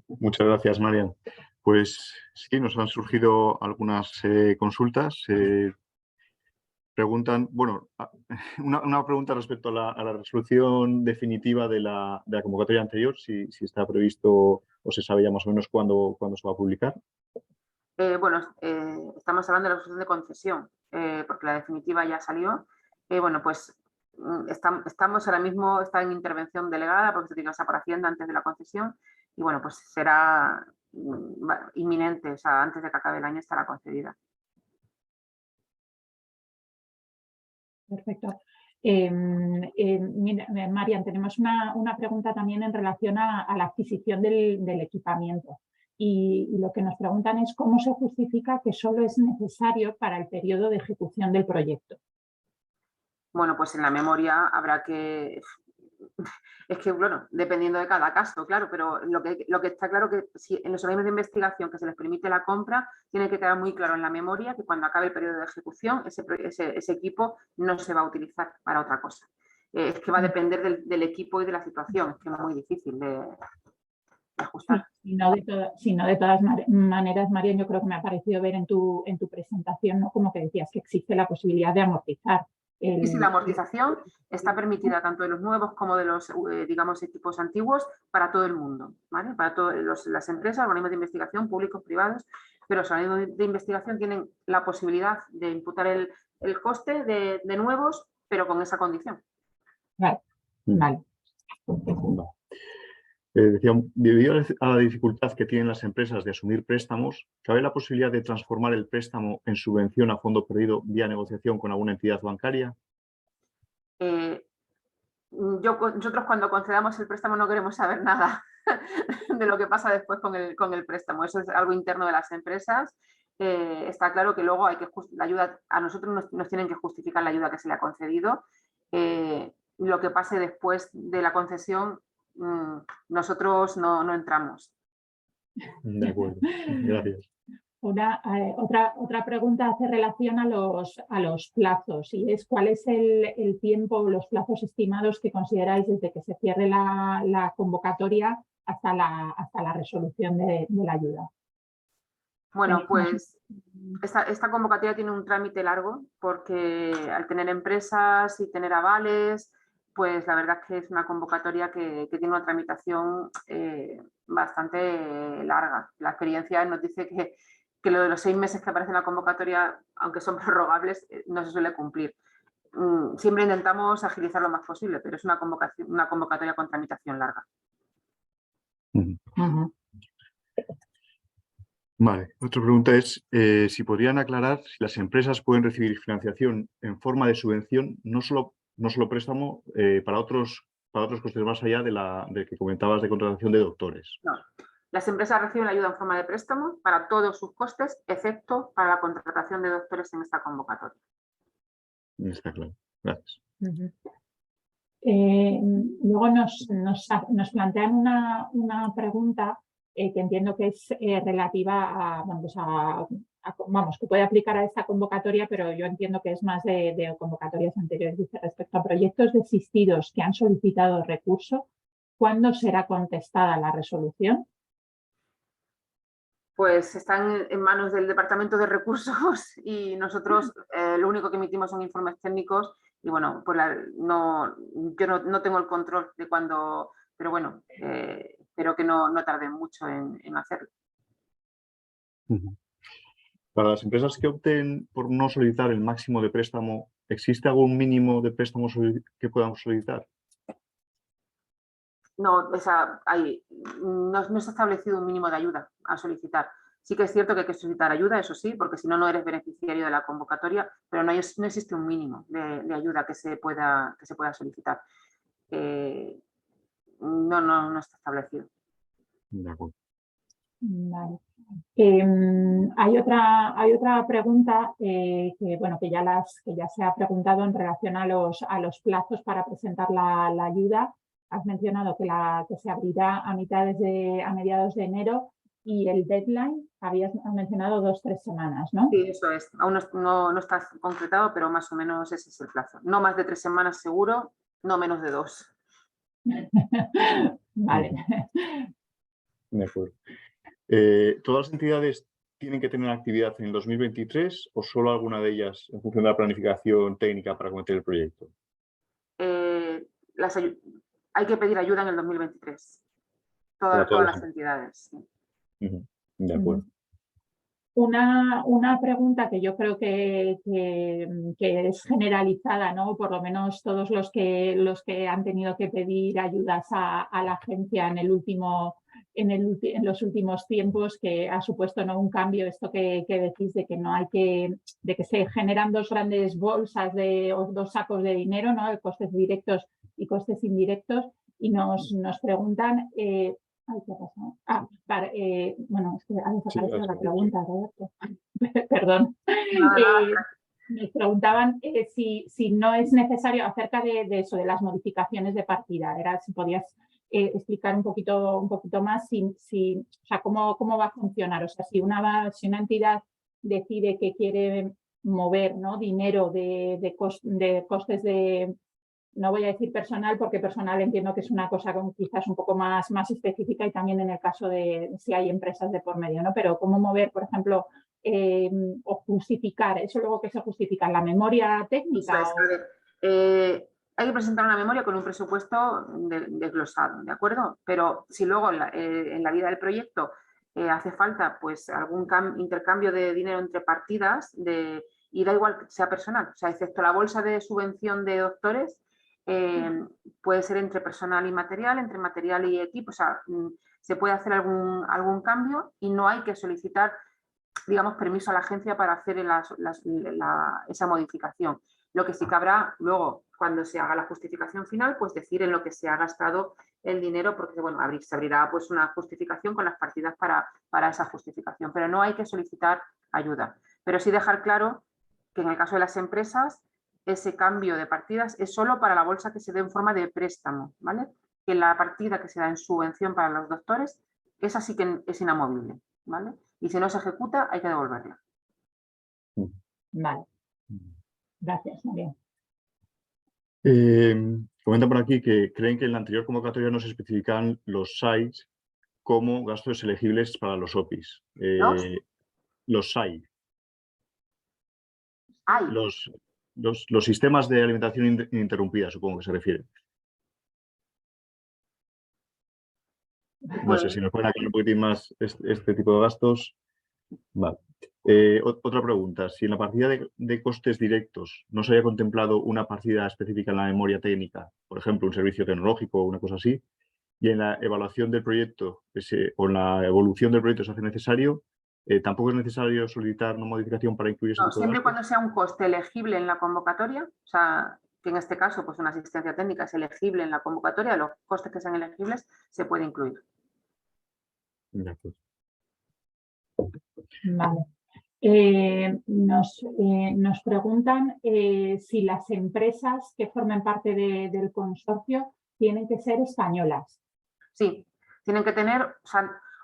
Muchas gracias, Marian. Pues sí, nos han surgido algunas consultas. Preguntan, bueno, una pregunta respecto a la resolución definitiva de la convocatoria anterior, si está previsto o se sabe ya más o menos cuándo se va a publicar. Bueno, estamos hablando de la resolución de concesión, porque la definitiva ya salió. Bueno, pues estamos ahora mismo, está en intervención delegada, porque se tiene que pasar por Hacienda antes de la concesión, y bueno, pues será inminente, o sea, antes de que acabe el año estará concedida. Perfecto. Marian, tenemos una pregunta también en relación a la adquisición del equipamiento. Y lo que nos preguntan es cómo se justifica que solo es necesario para el periodo de ejecución del proyecto. Bueno, pues en la memoria habrá que... Es que, bueno, dependiendo de cada caso, claro, pero lo que está claro que si en los organismos de investigación que se les permite la compra, tiene que quedar muy claro en la memoria que cuando acabe el periodo de ejecución, ese equipo no se va a utilizar para otra cosa. Es que va a depender del equipo y de la situación, que es muy difícil de ajustar. Si no, de todas maneras, Marian, yo creo que me ha parecido ver en tu presentación, ¿no? Como que decías que existe la posibilidad de amortizar. Sí, la amortización está permitida tanto de los nuevos como de los, digamos, equipos antiguos para todo el mundo, ¿vale? Para todas las empresas, organismos de investigación, públicos, privados, pero los organismos de investigación tienen la posibilidad de imputar el coste de nuevos, pero con esa condición. Vale. Decía, debido a la dificultad que tienen las empresas de asumir préstamos, ¿cabe la posibilidad de transformar el préstamo en subvención a fondo perdido vía negociación con alguna entidad bancaria? Nosotros cuando concedamos el préstamo no queremos saber nada de lo que pasa después con el préstamo. Eso es algo interno de las empresas. Está claro que luego hay que la ayuda, a nosotros nos tienen que justificar la ayuda que se le ha concedido. Lo que pase después de la concesión, nosotros no entramos. De acuerdo, gracias. Otra pregunta hace relación a los plazos y es ¿cuál es el tiempo o los plazos estimados que consideráis desde que se cierre la convocatoria hasta la resolución de la ayuda? Bueno, pues esta convocatoria tiene un trámite largo porque al tener empresas y tener avales, pues la verdad es que es una convocatoria que tiene una tramitación bastante larga. La experiencia nos dice que lo de los 6 meses que aparece en la convocatoria, aunque son prorrogables, no se suele cumplir. Siempre intentamos agilizar lo más posible, pero es una convocatoria con tramitación larga. Vale, otra pregunta es si podrían aclarar si las empresas pueden recibir financiación en forma de subvención, no solo préstamo, para otros costes más allá de que comentabas de contratación de doctores. No. Las empresas reciben la ayuda en forma de préstamo para todos sus costes, excepto para la contratación de doctores en esta convocatoria. Está claro. Gracias. Luego nos plantean una pregunta que entiendo que es relativa que puede aplicar a esta convocatoria, pero yo entiendo que es más de convocatorias anteriores. Dice, respecto a proyectos desistidos que han solicitado recurso, ¿cuándo será contestada la resolución? Pues están en manos del Departamento de Recursos y nosotros lo único que emitimos son informes técnicos y bueno, pues yo no tengo el control de cuándo, pero bueno, espero que no tarden mucho en hacerlo. Para las empresas que opten por no solicitar el máximo de préstamo, ¿existe algún mínimo de préstamo que podamos solicitar? No, no se ha establecido un mínimo de ayuda a solicitar. Sí que es cierto que hay que solicitar ayuda, eso sí, porque si no, no eres beneficiario de la convocatoria, pero no existe un mínimo de ayuda que se pueda solicitar. No está establecido. De acuerdo. Vale. Hay otra pregunta que ya se ha preguntado en relación a los plazos para presentar la ayuda. Has mencionado que se abrirá a mediados de enero y el deadline has mencionado 2-3 semanas, ¿no? Sí, eso es. Aún no está concretado, pero más o menos ese es el plazo. No más de 3 semanas seguro, no menos de 2. Vale. De acuerdo. ¿Todas las entidades tienen que tener actividad en el 2023 o solo alguna de ellas en función de la planificación técnica para acometer el proyecto? Hay que pedir ayuda en el 2023. Todas las entidades. Sí. De acuerdo. Una pregunta que yo creo que es generalizada, ¿no? Por lo menos todos los que han tenido que pedir ayudas a la agencia en los últimos tiempos, que ha supuesto, ¿no?, un cambio, esto que decís de que de que se generan 2 grandes bolsas o 2 sacos de dinero, ¿no?, de costes directos y costes indirectos, y nos preguntan ay, ¿qué ha pasado? Bueno, es que ha desaparecido la pregunta, Roberto. Perdón. Me preguntaban si no es necesario, acerca de eso, de las modificaciones de partida. Era si podías explicar un poquito más o sea, cómo va a funcionar. O sea, si una entidad decide que quiere mover, ¿no?, dinero de costes de... No voy a decir personal, porque personal entiendo que es una cosa quizás un poco más específica, y también en el caso de si hay empresas de por medio, ¿no? Pero cómo mover, por ejemplo, o justificar, eso luego que se justifica, la memoria técnica. Hay que presentar una memoria con un presupuesto desglosado, ¿de acuerdo? Pero si luego en la vida del proyecto hace falta pues algún intercambio de dinero entre partidas, y da igual que sea personal, o sea, excepto la bolsa de subvención de doctores, puede ser entre personal y material, entre material y equipo, o sea, se puede hacer algún cambio y no hay que solicitar, digamos, permiso a la agencia para hacer esa modificación. Lo que sí que habrá luego, cuando se haga la justificación final, pues decir en lo que se ha gastado el dinero, porque bueno, se abrirá pues una justificación con las partidas para esa justificación, pero no hay que solicitar ayuda. Pero sí dejar claro que en el caso de las empresas, ese cambio de partidas es solo para la bolsa que se dé en forma de préstamo, ¿vale? Que la partida que se da en subvención para los doctores esa sí que es inamovible, ¿vale? Y si no se ejecuta, hay que devolverla. Vale. Gracias, María. Comenta por aquí que creen que en la anterior convocatoria no se especifican los SAIs como gastos elegibles para los OPIs. Los SAI. Los sistemas de alimentación ininterrumpida, supongo que se refiere. No sé si nos pueden aclarar un poquitín más este tipo de gastos. Vale. Otra pregunta. Si en la partida de costes directos no se haya contemplado una partida específica en la memoria técnica, por ejemplo, un servicio tecnológico o una cosa así, y en la evaluación del proyecto o en la evolución del proyecto se hace necesario, tampoco es necesario solicitar una modificación para incluir ese No, tipo de siempre gastos. cuando sea un coste elegible en la convocatoria, o sea, que en este caso pues una asistencia técnica es elegible en la convocatoria, los costes que sean elegibles se puede incluir. De acuerdo. Vale. Nos preguntan si las empresas que formen parte del consorcio tienen que ser españolas. Sí, tienen que tener,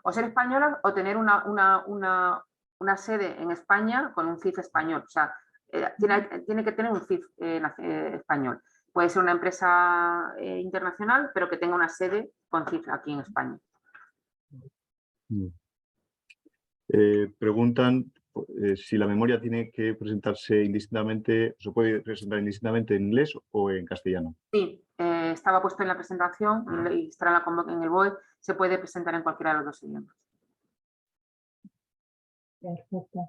o ser españolas o tener una sede en España con un CIF español. O sea, tiene que tener un CIF español. Puede ser una empresa internacional, pero que tenga una sede con CIF aquí en España. Preguntan si la memoria tiene que presentarse indistintamente, se puede presentar indistintamente en inglés o en castellano. Sí, estaba puesto en la presentación y estará en el BOE, se puede presentar en cualquiera de los dos idiomas. Perfecto.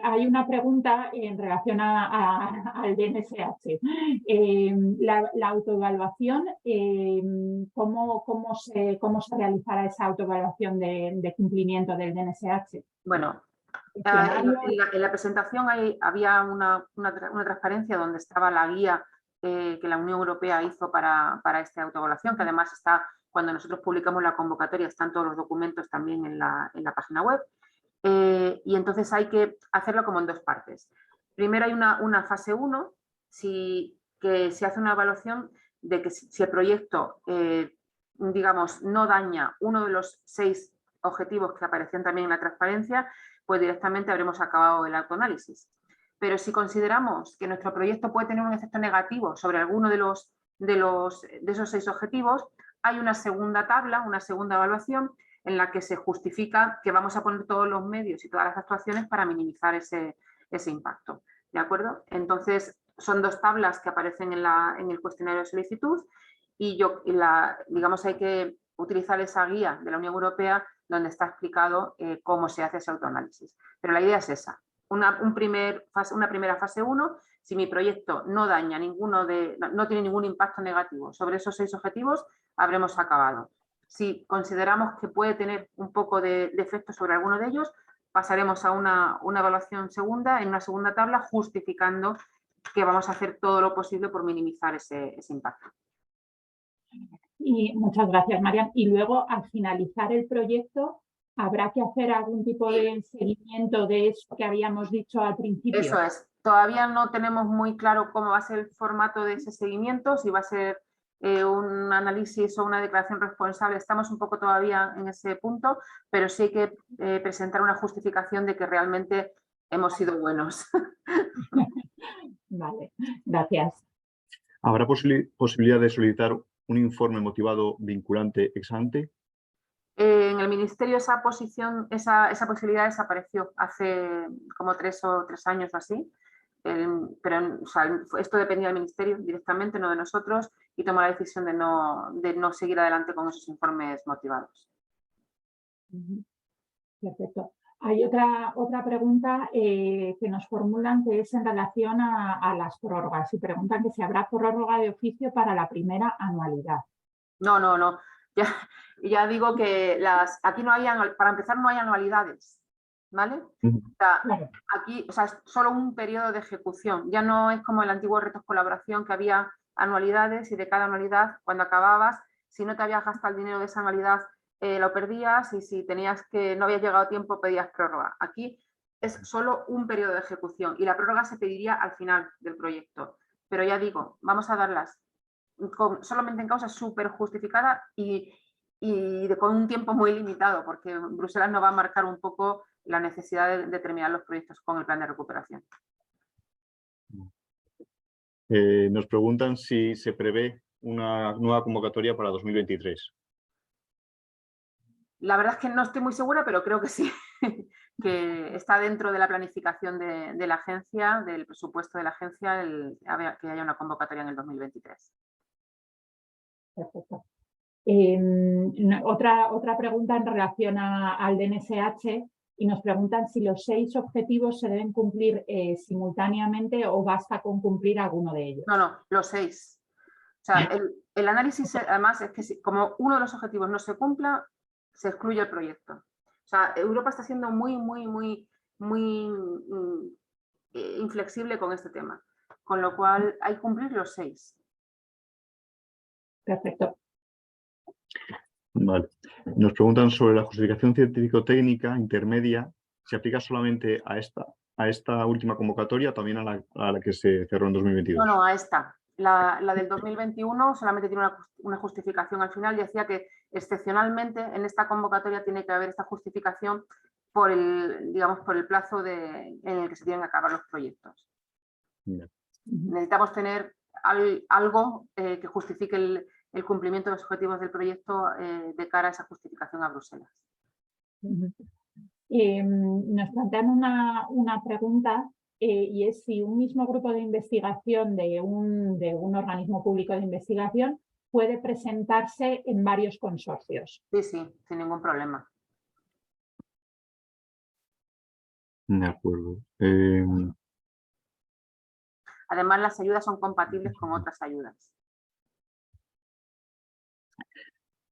Hay una pregunta en relación al DNSH. La autoevaluación, ¿cómo se realizará esa autoevaluación de cumplimiento del DNSH? Bueno, en la presentación había una transparencia donde estaba la guía que la Unión Europea hizo para esta autoevaluación, que además está, cuando nosotros publicamos la convocatoria, están todos los documentos también en la página web. Y entonces hay que hacerlo como en dos partes. Primero hay una fase 1, que se hace una evaluación de que si el proyecto, digamos, no daña uno de los 6 objetivos que aparecían también en la transparencia, pues directamente habremos acabado el autoanálisis. Pero si consideramos que nuestro proyecto puede tener un efecto negativo sobre alguno de esos 6 objetivos, hay una segunda tabla, una segunda evaluación, en la que se justifica que vamos a poner todos los medios y todas las actuaciones para minimizar ese impacto. ¿De acuerdo? Entonces, son 2 tablas que aparecen en el cuestionario de solicitud y digamos, hay que utilizar esa guía de la Unión Europea donde está explicado cómo se hace ese autoanálisis. Pero la idea es esa, una primera fase 1, si mi proyecto no daña no tiene ningún impacto negativo sobre esos 6 objetivos, habremos acabado. Si consideramos que puede tener un poco de efecto sobre alguno de ellos, pasaremos a una evaluación segunda, en una segunda tabla, justificando que vamos a hacer todo lo posible por minimizar ese impacto. Y muchas gracias, Marian. Y luego, al finalizar el proyecto, ¿habrá que hacer algún tipo de seguimiento de eso que habíamos dicho al principio? Eso es. Todavía no tenemos muy claro cómo va a ser el formato de ese seguimiento, si va a ser un análisis o una declaración responsable. Estamos un poco todavía en ese punto, pero sí hay que presentar una justificación de que realmente hemos sido buenos. Vale, gracias. ¿Habrá posibilidad de solicitar un informe motivado vinculante ex ante? En el Ministerio esa posibilidad desapareció hace como 3 años o así, pero o sea, esto dependía del Ministerio directamente, no de nosotros, y tomó la decisión de no seguir adelante con esos informes motivados. Perfecto. Hay otra pregunta que nos formulan, que es en relación a las prórrogas, y preguntan que si habrá prórroga de oficio para la primera anualidad. No. Ya digo que aquí no hay, para empezar, no hay anualidades, ¿vale? O sea, aquí, o sea, es solo un periodo de ejecución. Ya no es como el antiguo Retos Colaboración, que había anualidades y de cada anualidad, cuando acababas, si no te habías gastado el dinero de esa anualidad, lo perdías, y si no habías llegado a tiempo, pedías prórroga. Aquí es solo un periodo de ejecución y la prórroga se pediría al final del proyecto. Pero ya digo, vamos a darlas solamente en causa súper justificada y y con un tiempo muy limitado, porque Bruselas nos va a marcar un poco la necesidad de terminar los proyectos con el plan de recuperación. Nos preguntan si se prevé una nueva convocatoria para 2023. La verdad es que no estoy muy segura, pero creo que sí, que está dentro de la planificación de la agencia, del presupuesto de la agencia, que haya una convocatoria en el 2023. Perfecto. Otra pregunta en relación al DNSH, y nos preguntan si los 6 objetivos se deben cumplir simultáneamente o basta con cumplir alguno de ellos. No, los 6. O sea, el análisis, además, es que como uno de los objetivos no se cumpla, se excluye el proyecto. O sea, Europa está siendo muy inflexible con este tema, con lo cual hay que cumplir los 6. Perfecto. Vale. Nos preguntan sobre la justificación científico-técnica intermedia, ¿se aplica solamente a esta última convocatoria o también a la que se cerró en 2022? No, a esta. La del 2021 solamente tiene una justificación al final y decía que excepcionalmente en esta convocatoria tiene que haber esta justificación por el plazo en el que se tienen que acabar los proyectos. Bien. Necesitamos tener algo que justifique el cumplimiento de los objetivos del proyecto de cara a esa justificación a Bruselas. Nos plantean una pregunta y es si un mismo grupo de investigación de un organismo público de investigación puede presentarse en varios consorcios. Sí, sin ningún problema. De acuerdo. Además, las ayudas son compatibles con otras ayudas.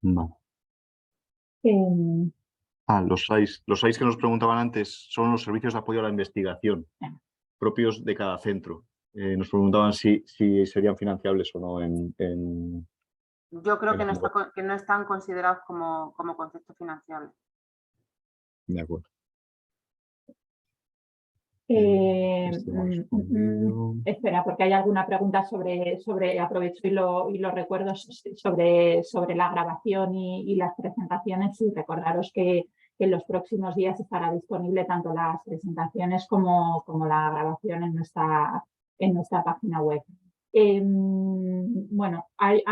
No. Los seis que nos preguntaban antes son los servicios de apoyo a la investigación propios de cada centro. Nos preguntaban si serían financiables o no Yo creo que no están considerados como concepto financiable. De acuerdo. Espera, porque hay alguna pregunta sobre aprovecho y lo recuerdo, sobre la grabación y las presentaciones, y recordaros que en los próximos días estará disponible tanto las presentaciones como la grabación en nuestra página web. Bueno, hay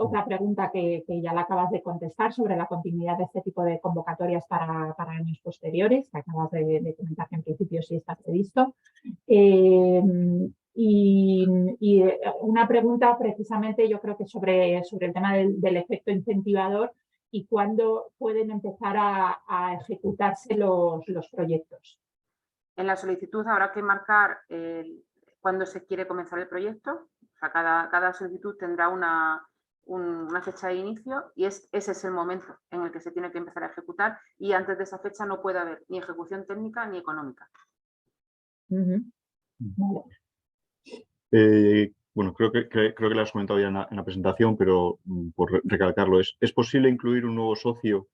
otra pregunta que ya la acabas de contestar sobre la continuidad de este tipo de convocatorias para años posteriores, que acabas de comentar que en principio sí está previsto. Y una pregunta precisamente yo creo que sobre el tema del efecto incentivador y cuándo pueden empezar a ejecutarse los proyectos. En la solicitud habrá que marcar cuándo se quiere comenzar el proyecto. O sea, cada solicitud tendrá una fecha de inicio y ese es el momento en el que se tiene que empezar a ejecutar, y antes de esa fecha no puede haber ni ejecución técnica ni económica. Vale. Bueno, creo que lo has comentado ya en la presentación, pero por recalcarlo, ¿es posible incluir un nuevo socio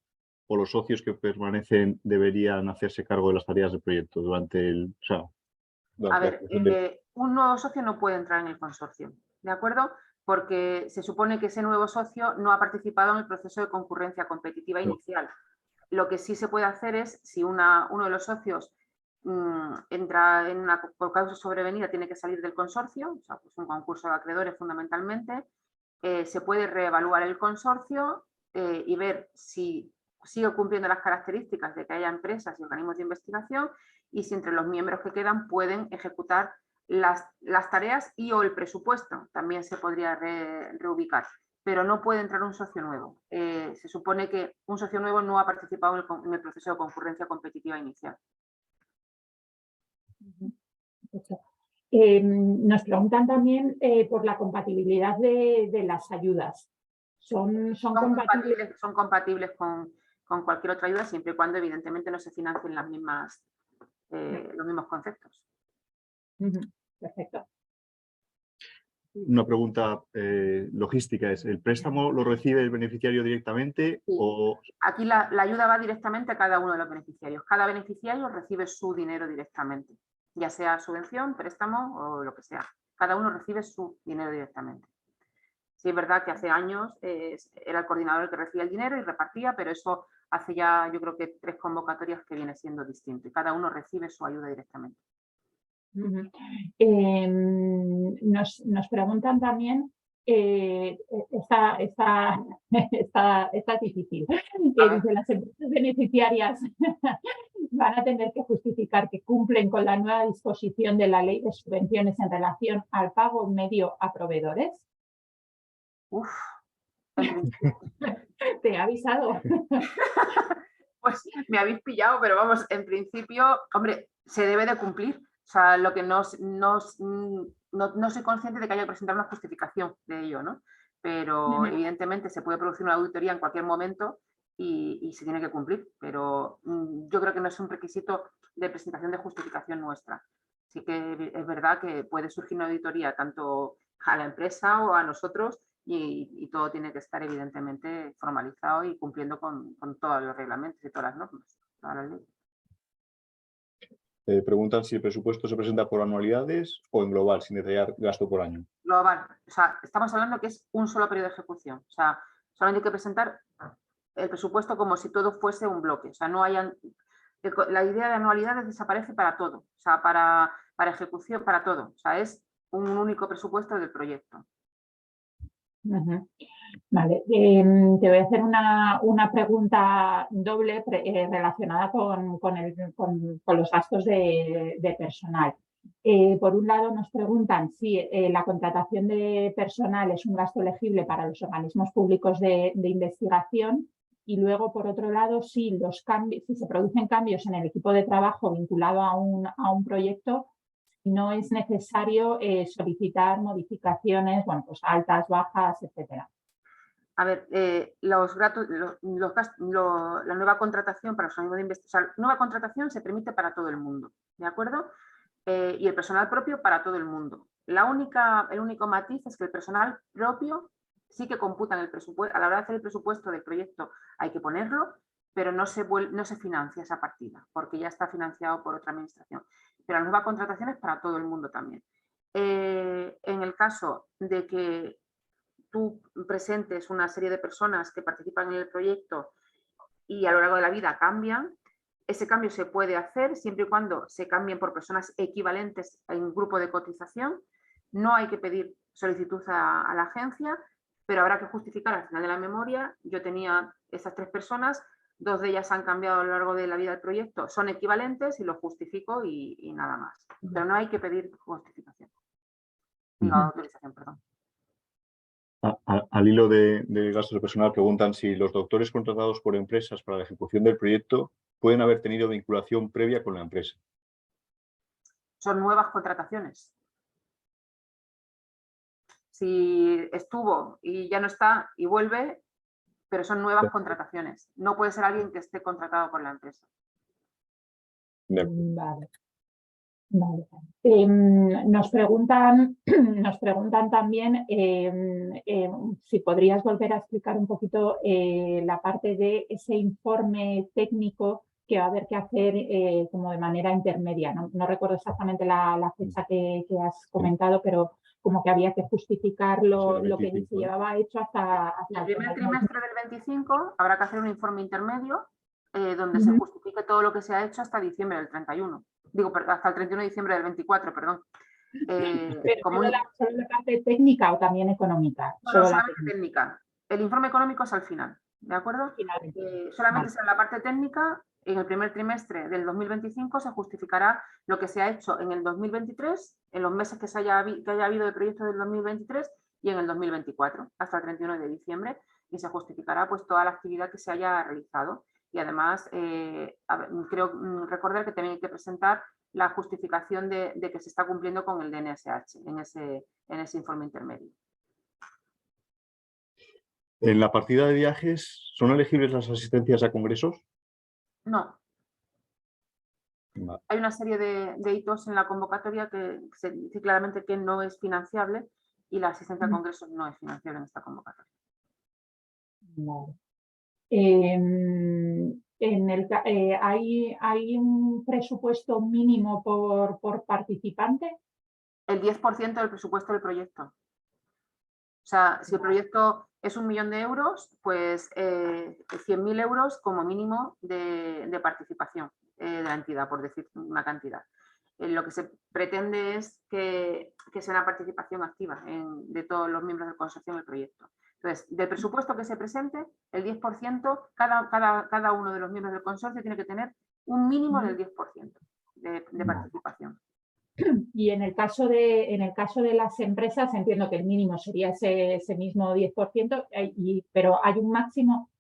o los socios que permanecen deberían hacerse cargo de las tareas del proyecto durante el... Un nuevo socio no puede entrar en el consorcio, ¿de acuerdo? Porque se supone que ese nuevo socio no ha participado en el proceso de concurrencia competitiva inicial. Lo que sí se puede hacer es, si uno de los socios entra por causa sobrevenida, tiene que salir del consorcio, o sea, pues un concurso de acreedores fundamentalmente, se puede reevaluar el consorcio y ver si sigue cumpliendo las características de que haya empresas y organismos de investigación, y si entre los miembros que quedan pueden ejecutar las tareas y o el presupuesto también se podría reubicar, pero no puede entrar un socio nuevo. Se supone que un socio nuevo no ha participado en el proceso de concurrencia competitiva inicial. Nos preguntan también por la compatibilidad de las ayudas. ¿Son compatibles con cualquier otra ayuda, siempre y cuando evidentemente no se financien los mismos conceptos. Perfecto. Una pregunta logística es, ¿el préstamo lo recibe el beneficiario directamente? Sí. O... Aquí la ayuda va directamente a cada uno de los beneficiarios. Cada beneficiario recibe su dinero directamente, ya sea subvención, préstamo o lo que sea. Cada uno recibe su dinero directamente. Sí, es verdad que hace años era el coordinador el que recibía el dinero y repartía, pero eso hace ya, yo creo que 3 convocatorias que viene siendo distinto y cada uno recibe su ayuda directamente. Nos preguntan también, está difícil, dice, las empresas beneficiarias van a tener que justificar que cumplen con la nueva disposición de la ley de subvenciones en relación al pago medio a proveedores. Uf, Te he avisado. Pues me habéis pillado, pero vamos, en principio, hombre, se debe de cumplir. O sea, lo que no soy consciente de que haya que presentar una justificación de ello, ¿no? Pero evidentemente se puede producir una auditoría en cualquier momento y se tiene que cumplir, pero yo creo que no es un requisito de presentación de justificación nuestra. Sí que es verdad que puede surgir una auditoría tanto a la empresa o a nosotros y todo tiene que estar evidentemente formalizado y cumpliendo con todos los reglamentos y todas las normas, todas las leyes. Preguntan si el presupuesto se presenta por anualidades o en global, sin detallar gasto por año. Global, o sea, estamos hablando que es un solo periodo de ejecución, o sea, solamente hay que presentar el presupuesto como si todo fuese un bloque, o sea, no hayan, la idea de anualidades desaparece para todo, o sea, para ejecución, para todo, o sea, es un único presupuesto del proyecto. Vale, te voy a hacer una pregunta doble relacionada con los gastos de personal. Por un lado nos preguntan si la contratación de personal es un gasto elegible para los organismos públicos de investigación y luego, por otro lado, si se producen cambios en el equipo de trabajo vinculado a un proyecto, no es necesario solicitar modificaciones, bueno, pues altas, bajas, etcétera. A ver, la nueva contratación para los organismos de investigación, o sea, nueva contratación se permite para todo el mundo, ¿de acuerdo? Y el personal propio para todo el mundo. El único matiz es que el personal propio sí que computan el presupuesto, a la hora de hacer el presupuesto del proyecto hay que ponerlo, pero no se financia esa partida, porque ya está financiado por otra administración. Pero la nueva contratación es para todo el mundo también. En el caso de que tú presentes una serie de personas que participan en el proyecto y a lo largo de la vida cambian, ese cambio se puede hacer siempre y cuando se cambien por personas equivalentes en un grupo de cotización. No hay que pedir solicitud a la agencia, pero habrá que justificar al final de la memoria. Yo tenía esas 3 personas, 2 de ellas han cambiado a lo largo de la vida del proyecto, son equivalentes y lo justifico y nada más. Pero no hay que pedir justificación. Autorización, perdón. Al hilo de gastos de personal, preguntan si los doctores contratados por empresas para la ejecución del proyecto pueden haber tenido vinculación previa con la empresa. Son nuevas contrataciones. Si estuvo y ya no está y vuelve, pero son nuevas contrataciones. No puede ser alguien que esté contratado por la empresa. Vale. Vale. Nos preguntan también si podrías volver a explicar un poquito la parte de ese informe técnico que va a haber que hacer como de manera intermedia. No recuerdo exactamente la fecha que has comentado, pero como que había que justificar lo que se llevaba hecho hasta el primer trimestre del 25 habrá que hacer un informe intermedio donde se justifique todo lo que se ha hecho hasta diciembre del 31. Digo, hasta el 31 de diciembre del 24, perdón. ¿Pero solo la parte técnica o también económica? No, solamente técnica. El informe económico es al final, ¿de acuerdo? Solamente será la parte técnica. En el primer trimestre del 2025 se justificará lo que se ha hecho en el 2023, en los meses que haya habido de proyecto del 2023 y en el 2024, hasta el 31 de diciembre, y se justificará pues toda la actividad que se haya realizado. Y además, creo recordar que también hay que presentar la justificación de que se está cumpliendo con el DNSH en ese informe intermedio. ¿En la partida de viajes son elegibles las asistencias a congresos? No. Vale. Hay una serie de hitos en la convocatoria que se dice claramente que no es financiable y la asistencia a congresos no es financiable en esta convocatoria. Vale. ¿Hay un presupuesto mínimo por participante? El 10% del presupuesto del proyecto. O sea, si el proyecto es 1 millón de euros, pues 100.000 euros como mínimo de participación de la entidad, por decir una cantidad. Lo que se pretende es que sea una participación activa de todos los miembros del consorcio en el proyecto. Entonces, del presupuesto que se presente, el 10%, cada uno de los miembros del consorcio tiene que tener un mínimo del 10% de participación. Y en el caso de las empresas, entiendo que el mínimo sería ese mismo 10%, pero hay un máximo,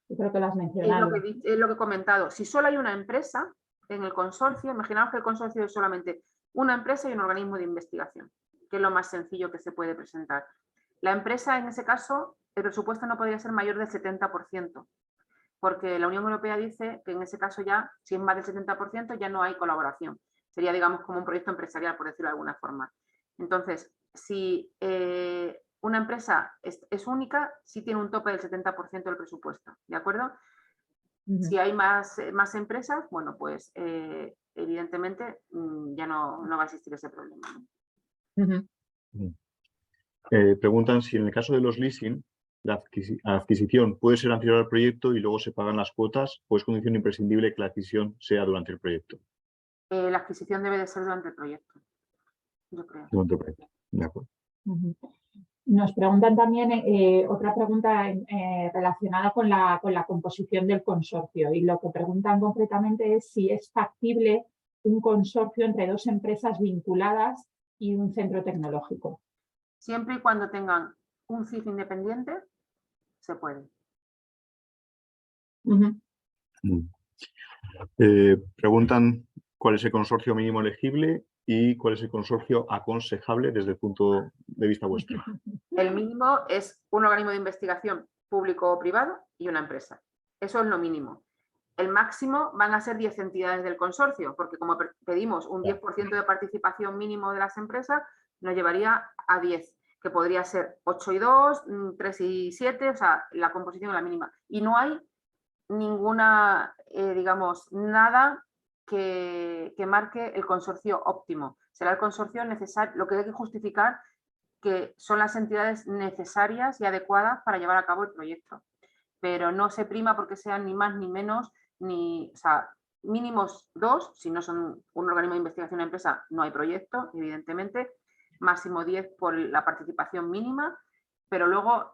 yo creo que lo has mencionado. Es lo que he comentado. Si solo hay una empresa en el consorcio, imaginaos que el consorcio es solamente una empresa y un organismo de investigación, que es lo más sencillo que se puede presentar. La empresa, en ese caso, el presupuesto no podría ser mayor del 70%, porque la Unión Europea dice que en ese caso ya, si es más del 70%, ya no hay colaboración. Sería, digamos, como un proyecto empresarial, por decirlo de alguna forma. Entonces, si una empresa es única, sí tiene un tope del 70% del presupuesto, ¿de acuerdo? Si hay más empresas, bueno, pues evidentemente ya no va a existir ese problema, ¿no? Preguntan si en el caso de los leasing, la adquisición puede ser anterior al proyecto y luego se pagan las cuotas, o es condición imprescindible que la adquisición sea durante el proyecto. La adquisición debe de ser durante el proyecto, yo creo. Durante el proyecto, de acuerdo. Nos preguntan también otra pregunta relacionada con la composición del consorcio, y lo que preguntan concretamente es si es factible un consorcio entre dos empresas vinculadas y un centro tecnológico. Siempre y cuando tengan un CIF independiente, se puede. Preguntan cuál es el consorcio mínimo elegible y cuál es el consorcio aconsejable desde el punto de vista vuestro. El mínimo es un organismo de investigación público o privado y una empresa. Eso es lo mínimo. El máximo van a ser 10 entidades del consorcio, porque como pedimos un 10% de participación mínimo de las empresas, nos llevaría a 10, que podría ser 8 y 2, 3 y 7, o sea, la composición es la mínima. Y no hay ninguna, digamos, nada que marque el consorcio óptimo. Será el consorcio necesario, lo que hay que justificar que son las entidades necesarias y adecuadas para llevar a cabo el proyecto. Pero no se prima porque sean ni más ni menos, o sea, mínimos 2, si no son un organismo de investigación o empresa, no hay proyecto, evidentemente, máximo 10 por la participación mínima, pero luego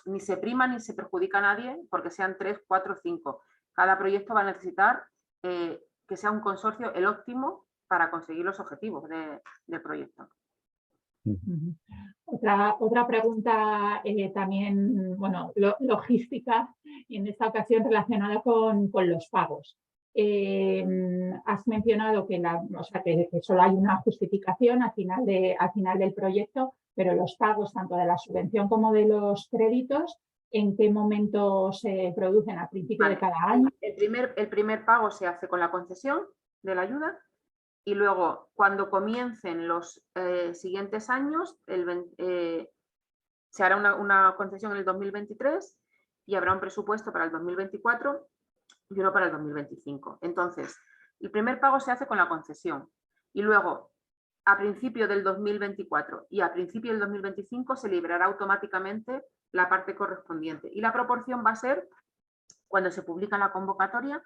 ni se prima ni se perjudica a nadie porque sean 3, 4, 5. Cada proyecto va a necesitar que sea un consorcio el óptimo para conseguir los objetivos del proyecto. Otra pregunta también, bueno, logística, y en esta ocasión relacionada con los pagos. Has mencionado que solo hay una justificación al final del proyecto, pero los pagos tanto de la subvención como de los créditos, ¿en qué momento se producen? ¿Al principio de cada año? El primer pago se hace con la concesión de la ayuda. Y luego, cuando comiencen los siguientes años, se hará una concesión en el 2023 y habrá un presupuesto para el 2024 y uno para el 2025. Entonces, el primer pago se hace con la concesión y luego, a principio del 2024 y a principio del 2025, se liberará automáticamente la parte correspondiente. Y la proporción va a ser, cuando se publica la convocatoria,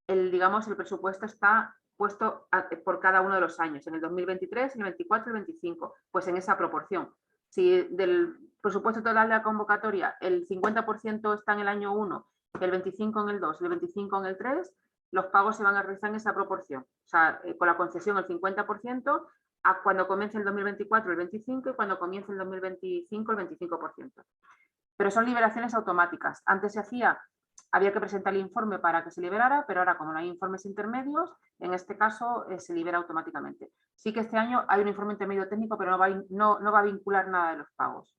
el presupuesto está puesto por cada uno de los años, en el 2023, el 24 y el 25, pues en esa proporción. Si del presupuesto total de la convocatoria el 50% está en el año 1, el 25 en el 2 y el 25 en el 3, los pagos se van a realizar en esa proporción. O sea, con la concesión el 50%, a cuando comience el 2024 el 25% y cuando comience el 2025 el 25%. Pero son liberaciones automáticas. Antes había que presentar el informe para que se liberara, pero ahora como no hay informes intermedios, en este caso se libera automáticamente. Sí que este año hay un informe intermedio técnico, pero no va a vincular nada de los pagos.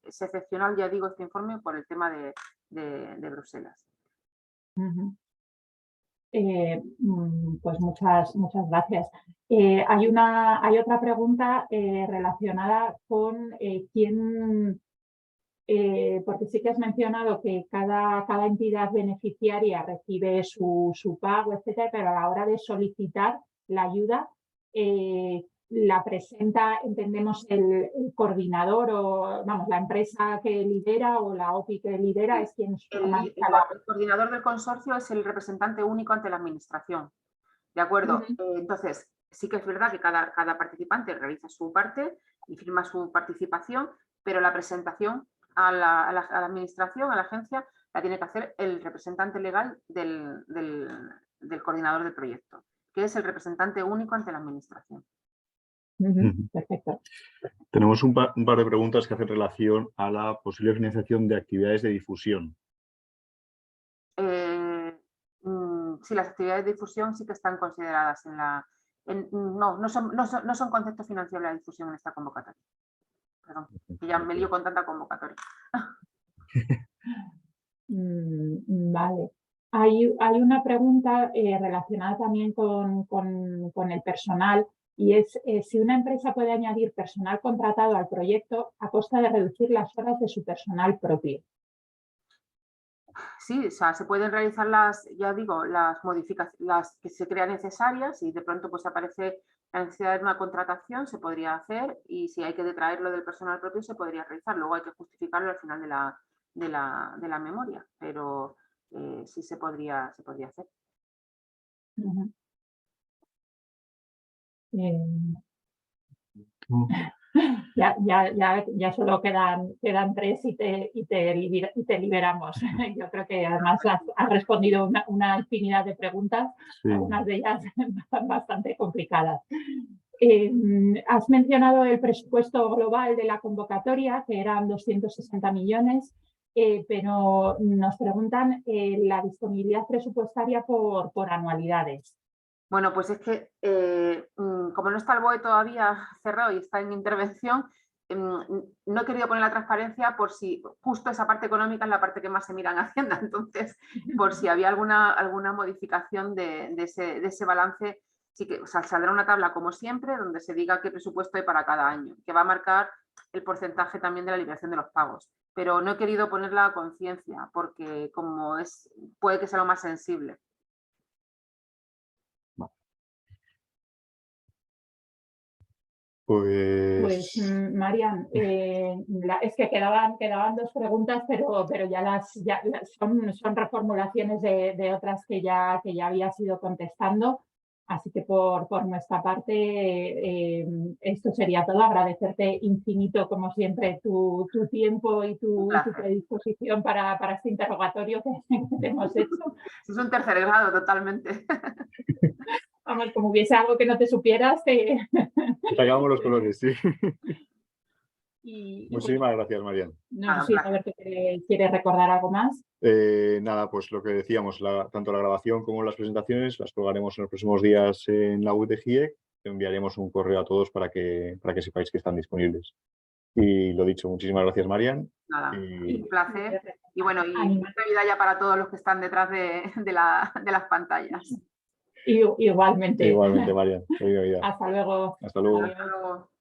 Es excepcional, ya digo, este informe por el tema de Bruselas. Pues muchas gracias. Hay otra pregunta relacionada con quién... porque sí que has mencionado que cada entidad beneficiaria recibe su pago, etcétera, pero a la hora de solicitar la ayuda, la presenta, entendemos, el coordinador o, vamos, la empresa que lidera o la OPI que lidera es quien formaliza el coordinador del consorcio es el representante único ante la administración. ¿De acuerdo? Entonces, sí que es verdad que cada participante realiza su parte y firma su participación, pero la presentación a la administración, a la agencia, la tiene que hacer el representante legal del coordinador del proyecto, que es el representante único ante la administración. Perfecto. Tenemos un par de preguntas que hacen relación a la posible financiación de actividades de difusión. Sí, las actividades de difusión sí que están consideradas en la... no son conceptos financieros la difusión en esta convocatoria. Perdón, que ya me lío con tanta convocatoria. Vale. Hay una pregunta relacionada también con el personal, y es si una empresa puede añadir personal contratado al proyecto a costa de reducir las horas de su personal propio. Sí, o sea, se pueden realizar las modificaciones, las que se crean necesarias, y de pronto pues aparece la necesidad de una contratación, se podría hacer, y si hay que detraerlo del personal propio se podría realizar. Luego hay que justificarlo al final de la memoria, pero sí se podría hacer. Ya solo quedan 3 y te liberamos. Yo creo que además has respondido una infinidad de preguntas, sí. Algunas de ellas bastante complicadas. Has mencionado el presupuesto global de la convocatoria, que eran 260 millones, pero nos preguntan la disponibilidad presupuestaria por anualidades. Bueno, pues es que como no está el BOE todavía cerrado y está en intervención, no he querido poner la transparencia por si justo esa parte económica es la parte que más se mira en Hacienda. Entonces, por si había alguna modificación de ese balance, sí que, o sea, saldrá una tabla como siempre donde se diga qué presupuesto hay para cada año, que va a marcar el porcentaje también de la liberación de los pagos. Pero no he querido ponerla a conciencia porque como puede que sea lo más sensible. Pues Marian, es que quedaban 2 preguntas, pero ya son reformulaciones de otras que ya habías ido contestando. Así que por nuestra parte esto sería todo. Agradecerte infinito, como siempre, tu tiempo y tu predisposición para este interrogatorio que te hemos hecho. Es un tercer grado totalmente. Vamos, como hubiese algo que no te supieras. Te sacamos los colores, sí. Muchísimas gracias, Marian. No sé, a ver si quieres recordar algo más. Nada, pues lo que decíamos, tanto la grabación como las presentaciones las colgaremos en los próximos días en la web de GIEC. Enviaremos un correo a todos para que sepáis que están disponibles. Y lo dicho, muchísimas gracias, Marian. Nada, un placer. Y bueno, y mucha vida ya para todos los que están detrás de las pantallas. Igualmente. Igualmente, Marian. Hasta luego. Hasta luego. Hasta luego.